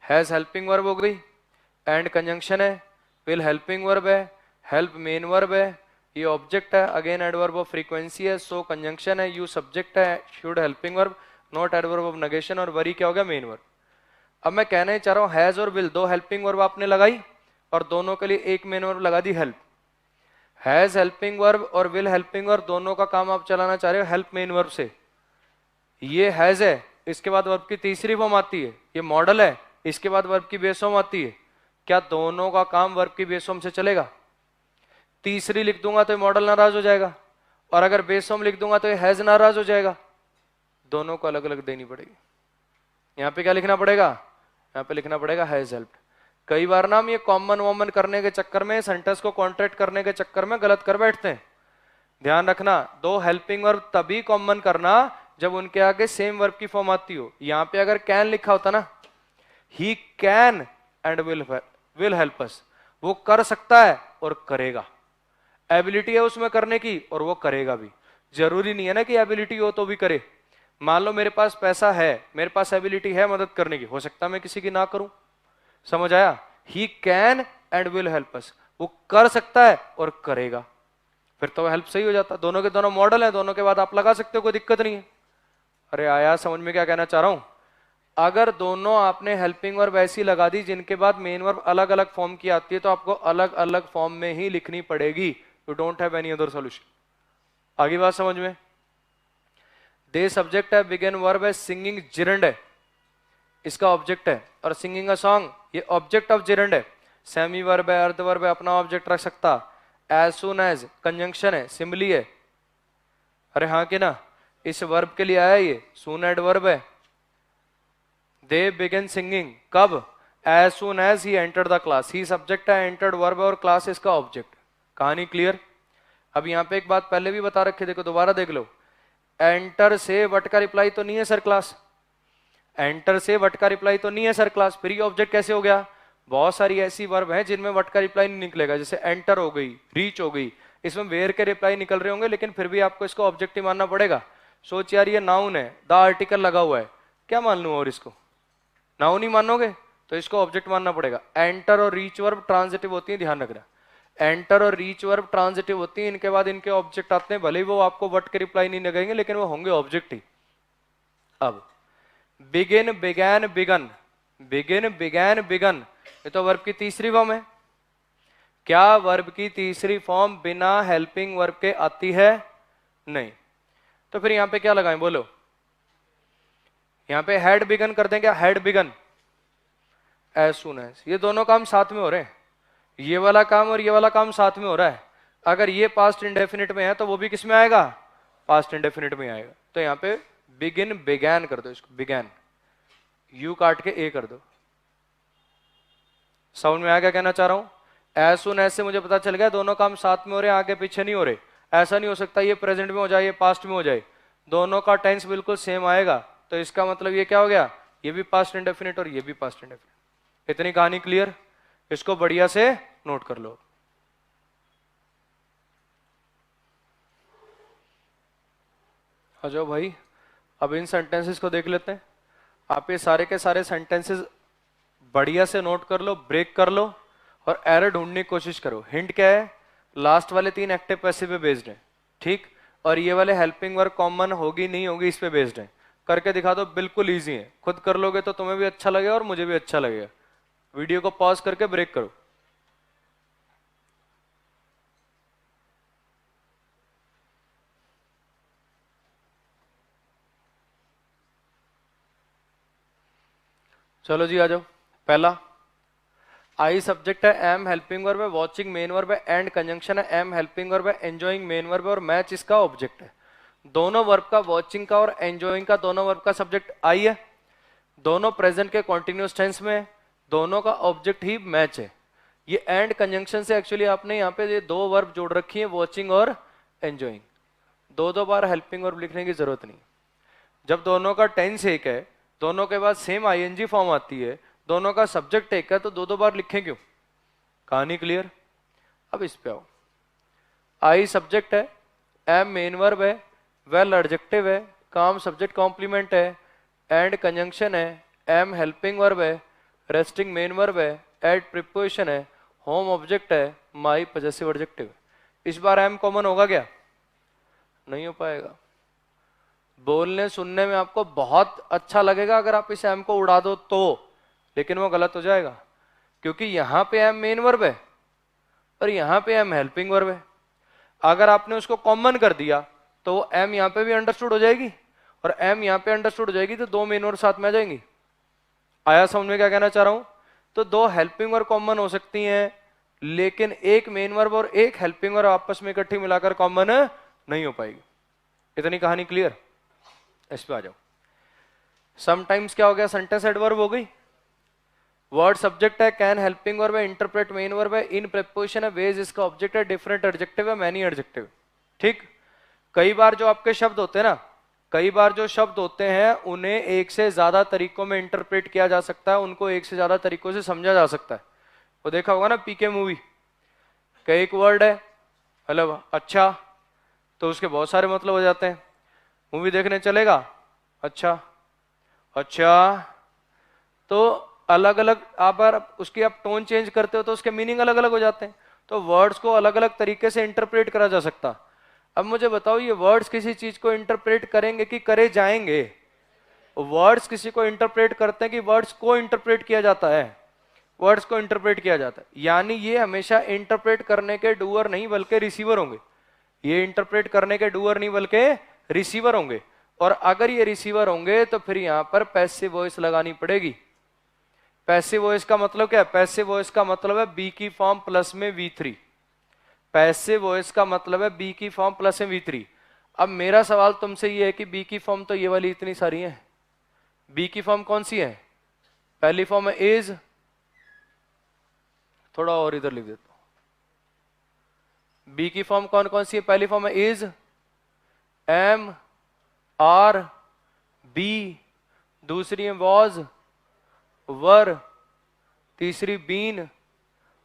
हैज हेल्पिंग वर्ब हो गई, एंड कंजंक्शन है, विल हेल्पिंग वर्ब है, हेल्प मेन वर्ब है, ये ऑब्जेक्ट है, अगेन एडवर्ब ऑफ फ्रीक्वेंसी है, सो कंजंक्शन है, यू सब्जेक्ट है, should helping verb, not adverb of negation, और वरी क्या हो गया, मेन वर्ब। अब मैं कहना ही चाह रहा हूं हैज और विल दो हेल्पिंग वर्ब आपने लगाई और दोनों के लिए एक मेन वर्ब लगा दी हेल्प। हैज हेल्पिंग वर्ब और विल हेल्पिंग वर्ब दोनों का काम आप चलाना चाह रहे हो हेल्प मेन वर्ब से। ये हैज है, इसके बाद वर्ब की तीसरी फॉर्म आती है, ये मॉडल है, इसके बाद वर्ब की बेस फॉर्म आती है। क्या दोनों का काम वर्ब की बेस फॉर्म से चलेगा? तीसरी लिख दूंगा तो ये मॉडल नाराज हो जाएगा, और अगर बेस फॉर्म लिख दूंगा तो ये हैज नाराज हो जाएगा। दोनों को अलग अलग देनी पड़ेगी। यहाँ पे क्या लिखना पड़ेगा? यहाँ पे लिखना पड़ेगा हैज हेल्प्ड। कई बार ना हम ये कॉमन वॉमन करने के चक्कर में, सेंटेंस को कॉन्ट्रैक्ट करने के चक्कर में गलत कर बैठते हैं। ध्यान रखना, दो हेल्पिंग वर्ब तभी कॉमन करना जब उनके आगे सेम वर्ब की फॉर्म आती हो। यहाँ पे अगर कैन लिखा होता ना, he can and will help us, वो कर सकता है और करेगा, एबिलिटी है उसमें करने की और वो करेगा भी। जरूरी नहीं है ना कि एबिलिटी हो तो भी करे। मान लो मेरे पास पैसा है, मेरे पास एबिलिटी है मदद करने की, हो सकता है मैं किसी की ना करूं। समझ आया? He can and will help us, वो कर सकता है और करेगा, फिर तो हेल्प सही हो जाता। दोनों के दोनों मॉडल है, दोनों के बाद आप लगा सकते हो, कोई दिक्कत नहीं है। अरे आया समझ में क्या कहना चाह रहा हूं? अगर दोनों आपने हेल्पिंग वर्ब ऐसी लगा दी जिनके बाद मेन वर्ब अलग अलग फॉर्म की आती है, तो आपको अलग अलग फॉर्म में ही लिखनी पड़ेगी। You don't have any other solution. आगे बात समझ में? दे सब्जेक्ट है, बिगिन वर्ब है, सिंगिंग जिरंड है, इसका ऑब्जेक्ट है, और सिंगिंग अ सॉन्ग ये ऑब्जेक्ट ऑफ जिरंड है। सेमी वर्ब है, अर्ध वर्ब है, अपना ऑब्जेक्ट रख सकता। एज सुन एज कंजंक्शन है, सिंबली है। अरे हाँ कि ना, इस वर्ब के लिए आया ये, सून एडवर्ब है। दे बिगिन सिंगिंग कब? As soon as he entered the class, he subject है, एंटर्ड वर्ब है, और क्लास इसका ऑब्जेक्ट। कहानी क्लियर? अब यहाँ पे एक बात पहले भी बता रखी, देखो दोबारा देख लो। एंटर से वट का रिप्लाई तो नहीं है सर क्लास, एंटर से वट का रिप्लाई तो नहीं है सर क्लास, फिर ये ऑब्जेक्ट कैसे हो गया? बहुत सारी ऐसी वर्ब हैं जिनमें वट का रिप्लाई नहीं निकलेगा, जैसे एंटर हो गई, रीच हो गई, इसमें वेयर के रिप्लाई निकल रहे होंगे, लेकिन फिर भी आपको इसको ऑब्जेक्ट ही मानना पड़ेगा। सोच यार, ये नाउन है, द आर्टिकल लगा हुआ है, क्या मान लूं? और इसको नाउन ही मानोगे तो इसको ऑब्जेक्ट मानना पड़ेगा। एंटर और रीच वर्ब ट्रांजिटिव होती है, ध्यान रखना। एंटर और रीच वर्ब ट्रांजिटिव होती है, इनके बाद इनके ऑब्जेक्ट आते हैं, भले ही वो आपको वट के रिप्लाई नहीं लगेंगे, लेकिन वो होंगे ऑब्जेक्ट ही। अब begin, began, begun, begin, began, begun, ये तो वर्ब की तीसरी फॉर्म है। क्या वर्ब की तीसरी फॉर्म बिना हेल्पिंग वर्ब के आती है? नहीं। तो फिर यहां पे क्या लगाएं बोलो? यहां पे हैड बिगन कर दें क्या? Had begun, as soon as, ये दोनों काम साथ में हो रहे हैं, ये वाला काम और ये वाला काम साथ में हो रहा है। अगर ये पास्ट इंडेफिनिट में है तो वो भी किस में आएगा? पास्ट इंडेफिनिट में आएगा। तो यहां पे बिगिन बिगैन कर दो, इसको बिगैन, यू काट के ए कर दो। साउंड में आया क्या कहना चाह रहा हूं? एज सुन एज से मुझे पता चल गया दोनों काम साथ में हो रहे हैं, आगे पीछे नहीं हो रहे। ऐसा नहीं हो सकता ये प्रेजेंट में हो जाए, ये पास्ट में हो जाए, दोनों का टेंस बिल्कुल सेम आएगा। तो इसका मतलब ये क्या हो गया? ये भी पास्ट इंडेफिनिट और ये भी पास्ट इंडेफिनिट। इतनी कहानी क्लियर? इसको बढ़िया से नोट कर लो। आ जाओ भाई, अब इन सेंटेंसेस को देख लेते हैं। आप ये सारे के सारे सेंटेंसेस बढ़िया से नोट कर लो, ब्रेक कर लो और एरर ढूंढने की कोशिश करो। हिंट क्या है? लास्ट वाले 3 एक्टिव पैसिव पे बेस्ड है, ठीक, और ये वाले हेल्पिंग वर्ब कॉमन होगी नहीं होगी इस पे बेस्ड है। करके दिखा दो, बिल्कुल इजी है, खुद कर लोगे तो तुम्हें भी अच्छा लगेगा और मुझे भी अच्छा लगेगा। वीडियो को पॉज करके ब्रेक करो। चलो जी आ जाओ। पहला आई सब्जेक्ट है, एम हेल्पिंग वर्ब है, वॉचिंग मेन वर्ब है, एंड कंजंक्शन है, एम हेल्पिंग वर्ब है, एंजॉइंग मेन वर्ब है, और मैच इसका ऑब्जेक्ट है। दोनों वर्ब का, वॉचिंग का और एंजॉइंग का, दोनों वर्ब का सब्जेक्ट आई है, दोनों प्रेजेंट के कॉन्टिन्यूस टेंस में, दोनों का ऑब्जेक्ट ही मैच है। ये एंड कंजंक्शन से एक्चुअली आपने यहाँ पे ये 2 वर्ब जोड़ रखी है, वॉचिंग और एंजॉइंग। 2 बार हेल्पिंग वर्ब लिखने की जरूरत नहीं। जब दोनों का टेंस एक है, दोनों के बाद सेम आईएनजी फॉर्म आती है, दोनों का सब्जेक्ट एक है, तो 2 बार लिखें क्यों? कहानी क्लियर? अब इस पे आओ। आई सब्जेक्ट है, एम मेन वर्ब है, वेल एडजेक्टिव है, काम सब्जेक्ट कॉम्प्लीमेंट है, एंड कंजंक्शन है, एम हेल्पिंग वर्ब है, रेस्टिंग मेन वर्ब है, एट प्रीपोजिशन है, होम ऑब्जेक्ट है, माई पजेसिव एडजेक्टिव। इस बार एम कॉमन होगा क्या? नहीं हो पाएगा। बोलने सुनने में आपको बहुत अच्छा लगेगा अगर आप इस एम को उड़ा दो तो, लेकिन वो गलत हो जाएगा, क्योंकि यहां पे एम मेन वर्ब है और यहां पे एम हेल्पिंग वर्ब है। अगर आपने उसको कॉमन कर दिया तो एम यहां पे भी अंडरस्टूड हो जाएगी और एम यहां पे अंडरस्टूड हो जाएगी, तो दो मेन वर्ब साथ में आ जाएंगी। आया समझ में क्या कहना चाह रहा हूं? तो दो हेल्पिंग वर्ब कॉमन हो सकती हैं, लेकिन एक मेन वर्ब और एक हेल्पिंग वर्ब आपस में इकट्ठी मिलाकर कॉमन नहीं हो पाएगी। इतनी कहानी क्लियर? इस पे आ जाओ। समटाइम्स क्या हो गया? सेंटेंस एडवर्ब हो गई, वर्ड सब्जेक्ट है, कैन हेल्पिंग वर्ब है, इंटरप्रेट मेन वर्ब है, इन प्रीपोजिशन है, वेज इसका ऑब्जेक्ट है, डिफरेंट एडजेक्टिव है, मैनी एडजेक्टिव। ठीक। कई बार जो आपके शब्द होते हैं ना, कई बार जो शब्द होते हैं उन्हें एक से ज्यादा तरीकों में इंटरप्रेट किया जा सकता है, उनको एक से ज्यादा तरीकों से समझा जा सकता है। वो देखा होगा ना पीके मूवी, कई एक वर्ड है मतलब अच्छा, तो उसके बहुत सारे मतलब हो जाते हैं। मूवी देखने चलेगा, अच्छा अच्छा, तो अलग अलग आप उसकी आप टोन चेंज करते हो तो उसके मीनिंग अलग अलग हो जाते हैं। तो वर्ड्स को अलग अलग तरीके से इंटरप्रेट करा जा सकता। अब मुझे बताओ, ये वर्ड्स किसी चीज को इंटरप्रेट करेंगे कि करे जाएंगे? वर्ड्स किसी को इंटरप्रेट करते हैं कि वर्ड्स को इंटरप्रेट किया जाता है? वर्ड्स को इंटरप्रेट किया जाता है, यानी ये हमेशा इंटरप्रेट करने के डूअर नहीं बल्कि रिसीवर होंगे। ये इंटरप्रेट करने के डूअर नहीं बल्कि रिसीवर होंगे। और अगर ये रिसीवर होंगे तो फिर यहां पर पैसिव वॉइस लगानी पड़ेगी। पैसिव वॉइस का मतलब क्या है? पैसिव वॉइस का मतलब है बी की फॉर्म प्लस में V3। पैसिव वॉइस का मतलब है बी की फॉर्म प्लस में V3। अब मेरा सवाल तुमसे ये है कि बी की फॉर्म तो ये वाली इतनी सारी है, बी की फॉर्म कौन सी है? पहली फॉर्म है इज, थोड़ा और इधर लिख देता हूं। बी की फॉर्म कौन कौन सी है? पहली फॉर्म है इज, एम, आर, बी, दूसरी है वॉज, वर, तीसरी बीन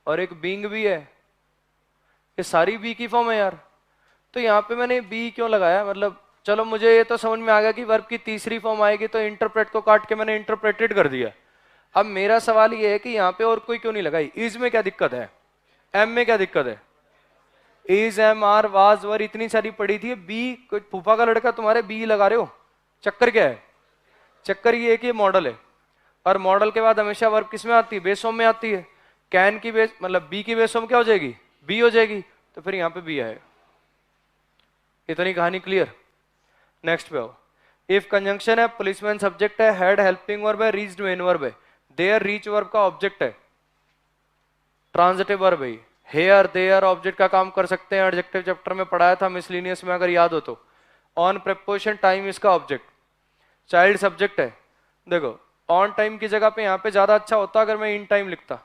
और एक बींग भी है। ये सारी बी की फॉर्म है यार। तो यहां पे मैंने बी क्यों लगाया? मतलब चलो मुझे ये तो समझ में आ गया कि वर्ब की तीसरी फॉर्म आएगी, तो इंटरप्रेट को काट के मैंने इंटरप्रेटेड कर दिया। अब मेरा सवाल ये है कि यहाँ पे और कोई क्यों नहीं लगाई? इज में क्या दिक्कत है? एम में क्या दिक्कत है? इज, एम, आर, वाज, वर इतनी सारी पड़ी थी, बी कोई फूफा का लड़का तुम्हारे बी लगा रहे हो? चक्कर क्या है? चक्कर ये है कि मॉडल है और मॉडल के बाद हमेशा वर्ब किस में आती है? बेस फॉर्म में आती है। कैन की बेस मतलब बी की बेस फॉर्म क्या हो जाएगी? बी हो जाएगी, तो फिर यहां पे बी आएगा। इतनी कहानी क्लियर? नेक्स्ट पे आओ। इफ कंजंक्शन है, पुलिसमैन सब्जेक्ट है, हेड हेल्पिंग वर्ब है, रीच्ड मेन वर्ब है, देयर रीच वर्ब का ऑब्जेक्ट है, ट्रांजिटिव वर्ब है। हेयर देयर ऑब्जेक्ट का काम कर सकते हैं, एडजेक्टिव चैप्टर में पढ़ाया था मिसलिनियस में अगर याद हो तो। ऑन प्रीपोजिशन टाइम इसका ऑब्जेक्ट, चाइल्ड सब्जेक्ट है। देखो ऑन टाइम की जगह पे यहां पे ज्यादा अच्छा होता अगर मैं इन टाइम लिखता।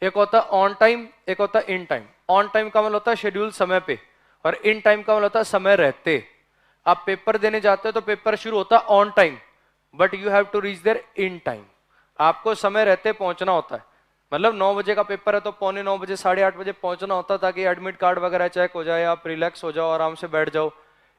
एक होता ऑन टाइम, एक होता इन टाइम। ऑन टाइम का मतलब होता है शेड्यूल समय पे, और इन टाइम का मतलब होता है समय रहते। आप पेपर देने जाते हो तो पेपर शुरू होता है on time, but you have to reach there in time. आपको समय रहते पहुंचना होता है। मतलब 9 बजे का पेपर है तो 9:45 बजे 8:30 बजे पहुंचना होता, ताकि एडमिट कार्ड वगैरह चेक हो जाए, आप रिलैक्स हो जाओ, आराम से बैठ जाओ।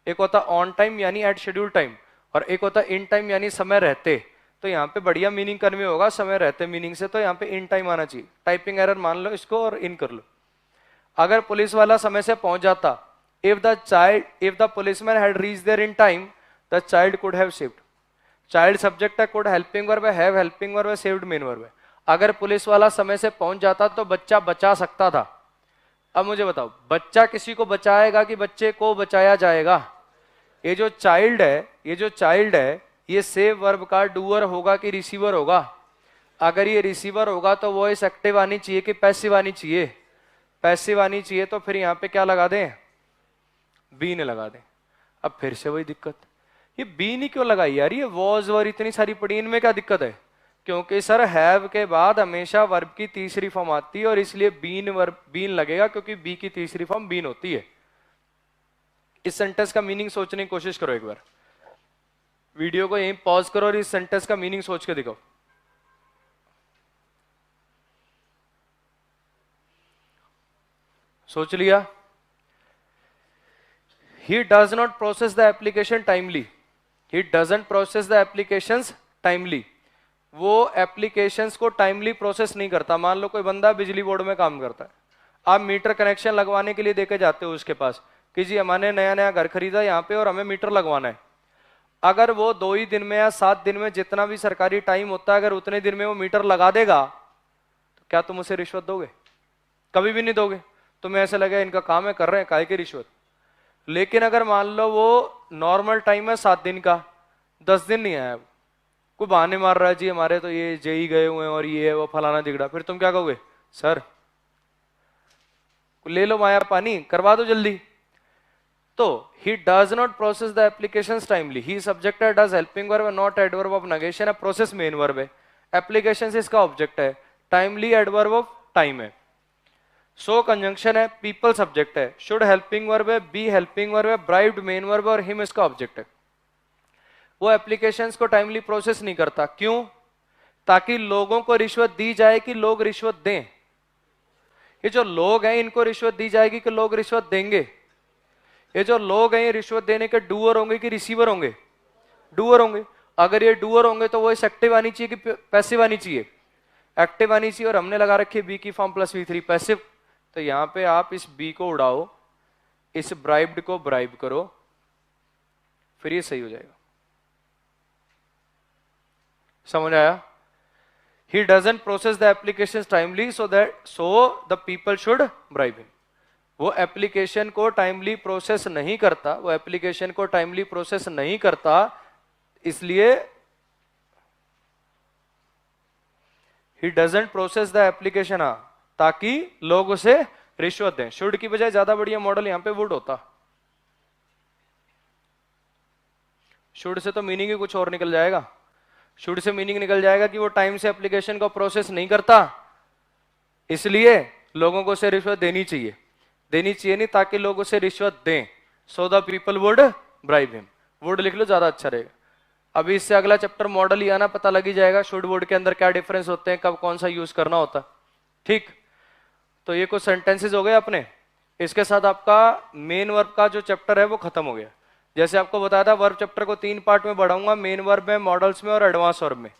एक होता ऑन टाइम यानी एट शेड्यूल टाइम, और एक होता इन टाइम यानी समय रहते। तो यहाँ पे बढ़िया मीनिंग कन्वे होगा समय रहते मीनिंग से, तो यहाँ पे इन टाइम आना चाहिए। टाइपिंग एरर मान लो इसको और इन कर लो। अगर पुलिस वाला समय से पहुंच जाता, if the policeman had reach there in time, the child could have saved. Child subject है, कुड हेल्पिंग वर्ब है, हैव हेल्पिंग वर्ब है, सेव्ड मेन वर्ब है। अगर पुलिस वाला समय से पहुंच जाता तो बच्चा बचा सकता था। अब मुझे बताओ, बच्चा किसी को बचाएगा कि बच्चे को बचाया जाएगा? ये जो चाइल्ड है, ये सेव वर्ब का डूअर होगा कि रिसीवर होगा? अगर ये रिसीवर होगा तो वॉइस एक्टिव आनी चाहिए कि पैसिव आनी चाहिए? पैसिव आनी चाहिए, तो फिर यहां पे क्या लगा दें? बी ने लगा दें। अब फिर से वही दिक्कत, ये बी नहीं क्यों लगाई यार? ये वॉज वर इतनी सारी पड़ी, इनमें क्या दिक्कत है? क्योंकि सर हैव के बाद हमेशा वर्ब की तीसरी फॉर्म आती है, और इसलिए बीन लगेगा, क्योंकि बी की तीसरी फॉर्म बीन होती है। इस सेंटेंस का मीनिंग सोचने की कोशिश करो एक बार। वीडियो को यहीं पॉज करो और इस सेंटेंस का मीनिंग सोच के दिखाओ। सोच लिया? He does not process the application timely. He doesn't process the applications timely. वो एप्लीकेशंस को टाइमली प्रोसेस नहीं करता। मान लो कोई बंदा बिजली बोर्ड में काम करता है, आप मीटर कनेक्शन लगवाने के लिए देके जाते हो उसके पास कि जी हमने नया नया घर खरीदा यहाँ पे और हमें मीटर लगवाना है। अगर वो 2 ही दिन में या 7 दिन में जितना भी सरकारी टाइम होता है, अगर उतने दिन में वो मीटर लगा देगा तो क्या तुम उसे रिश्वत दोगे? कभी भी नहीं दोगे। तुम्हें ऐसा लगेगा इनका काम है, कर रहे हैं, काहे की रिश्वत। लेकिन अगर मान लो वो नॉर्मल टाइम है 7 दिन का, 10 दिन नहीं आया, कोई बहाने मार रहा है जी हमारे तो ये जेई गए हुए हैं और ये है वो फलाना दिगड़ा, फिर तुम क्या कहोगे? सर ले लो माया पानी, करवा दो जल्दी। तो he does not process the applications timely. He is subjected as helping verb and not adverb of negation है, process main verb है, applications इसका ऑब्जेक्ट है, timely adverb of time है, so conjunction है, people subject है, should helping verb है, be helping verb है, bribed main verb और him इसका ऑब्जेक्ट है। वो एप्लीकेशंस को टाइमली प्रोसेस नहीं करता, क्यों? ताकि लोगों को रिश्वत दी जाए कि लोग रिश्वत दें। ये जो लोग हैं इनको रिश्वत दी जाएगी कि लोग रिश्वत देंगे? ये जो लोग हैं ये रिश्वत देने के डूअर होंगे कि रिसीवर होंगे? डूअर होंगे। अगर ये डूअर होंगे तो वो इस एक्टिव आनी चाहिए कि पैसिव आनी चाहिए? एक्टिव आनी चाहिए। और हमने लगा रखी है बी की फॉर्म प्लस V3 पैसिव। तो यहां पे आप इस बी को उड़ाओ, इस ब्राइब्ड को ब्राइब करो, फिर ये सही हो जाएगा। समझ आया? He doesn't process the applications timely so the people should bribe him. वो एप्लीकेशन को टाइमली प्रोसेस नहीं करता, वो एप्लीकेशन को टाइमली प्रोसेस नहीं करता, इसलिए he doesn't process the application, ताकि लोग उसे रिश्वत दें। शुड की बजाय ज्यादा बढ़िया मॉडल यहां पे वुड होता। शुड से तो मीनिंग ही कुछ और निकल जाएगा। शुड से मीनिंग निकल जाएगा कि वो टाइम से एप्लीकेशन को प्रोसेस नहीं करता, इसलिए लोगों को उसे रिश्वत देनी चाहिए। देनी चाहिए नहीं, ताकि लोग उसे रिश्वत दें, so the people would bribe him. Would लिख लो, ज्यादा अच्छा रहेगा। अभी इससे अगला चैप्टर मॉडल ही आना, पता लग ही जाएगा शुड वुड के अंदर क्या डिफरेंस होते हैं, कब कौन सा यूज करना होता। ठीक, तो ये कुछ सेंटेंसेस हो गए अपने। इसके साथ आपका मेन वर्ब का जो चैप्टर है वो खत्म हो गया। जैसे आपको बताया था वर्ब चैप्टर को 3 पार्ट में बढ़ाऊंगा, मेन वर्ब में, मॉडल्स में और एडवांस वर्ब में।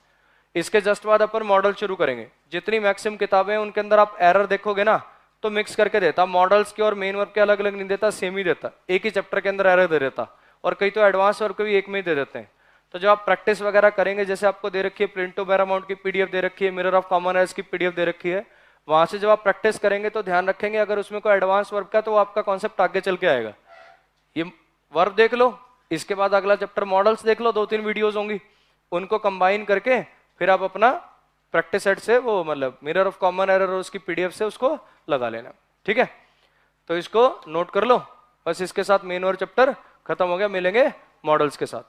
इसके जस्ट बाद अपन मॉडल शुरू करेंगे। जितनी मैक्सिमम किताबें हैं उनके अंदर आप एरर देखोगे ना तो मिक्स करके देता, मॉडल्स के और मेन वर्ब के अलग अलग नहीं देता, सेम ही देता, एक ही चैप्टर के अंदर एरर दे देता। और कई तो एडवांस वर्ब के भी एक में ही दे देते हैं। तो जब आप प्रैक्टिस वगैरह करेंगे, जैसे आपको दे रखी है प्रिंट टू पैरामाउंट की पीडीएफ दे रखी है, मिरर ऑफ कॉमन एरर्स की पीडीएफ दे रखी है, वहां से जब आप प्रैक्टिस करेंगे तो ध्यान रखेंगे अगर उसमें कोई एडवांस वर्ब का तो आपका कॉन्सेप्ट आगे चल के आएगा। ये वर्ब देख लो, इसके बाद अगला चैप्टर मॉडल्स देख लो, 2-3 वीडियोस होंगी, उनको कंबाइन करके फिर आप अपना प्रैक्टिस सेट से वो मतलब मिरर ऑफ कॉमन एरर और उसकी पीडीएफ से उसको लगा लेना। ठीक है, तो इसको नोट कर लो। बस इसके साथ मेन वर्ब चैप्टर खत्म हो गया, मिलेंगे मॉडल्स के साथ।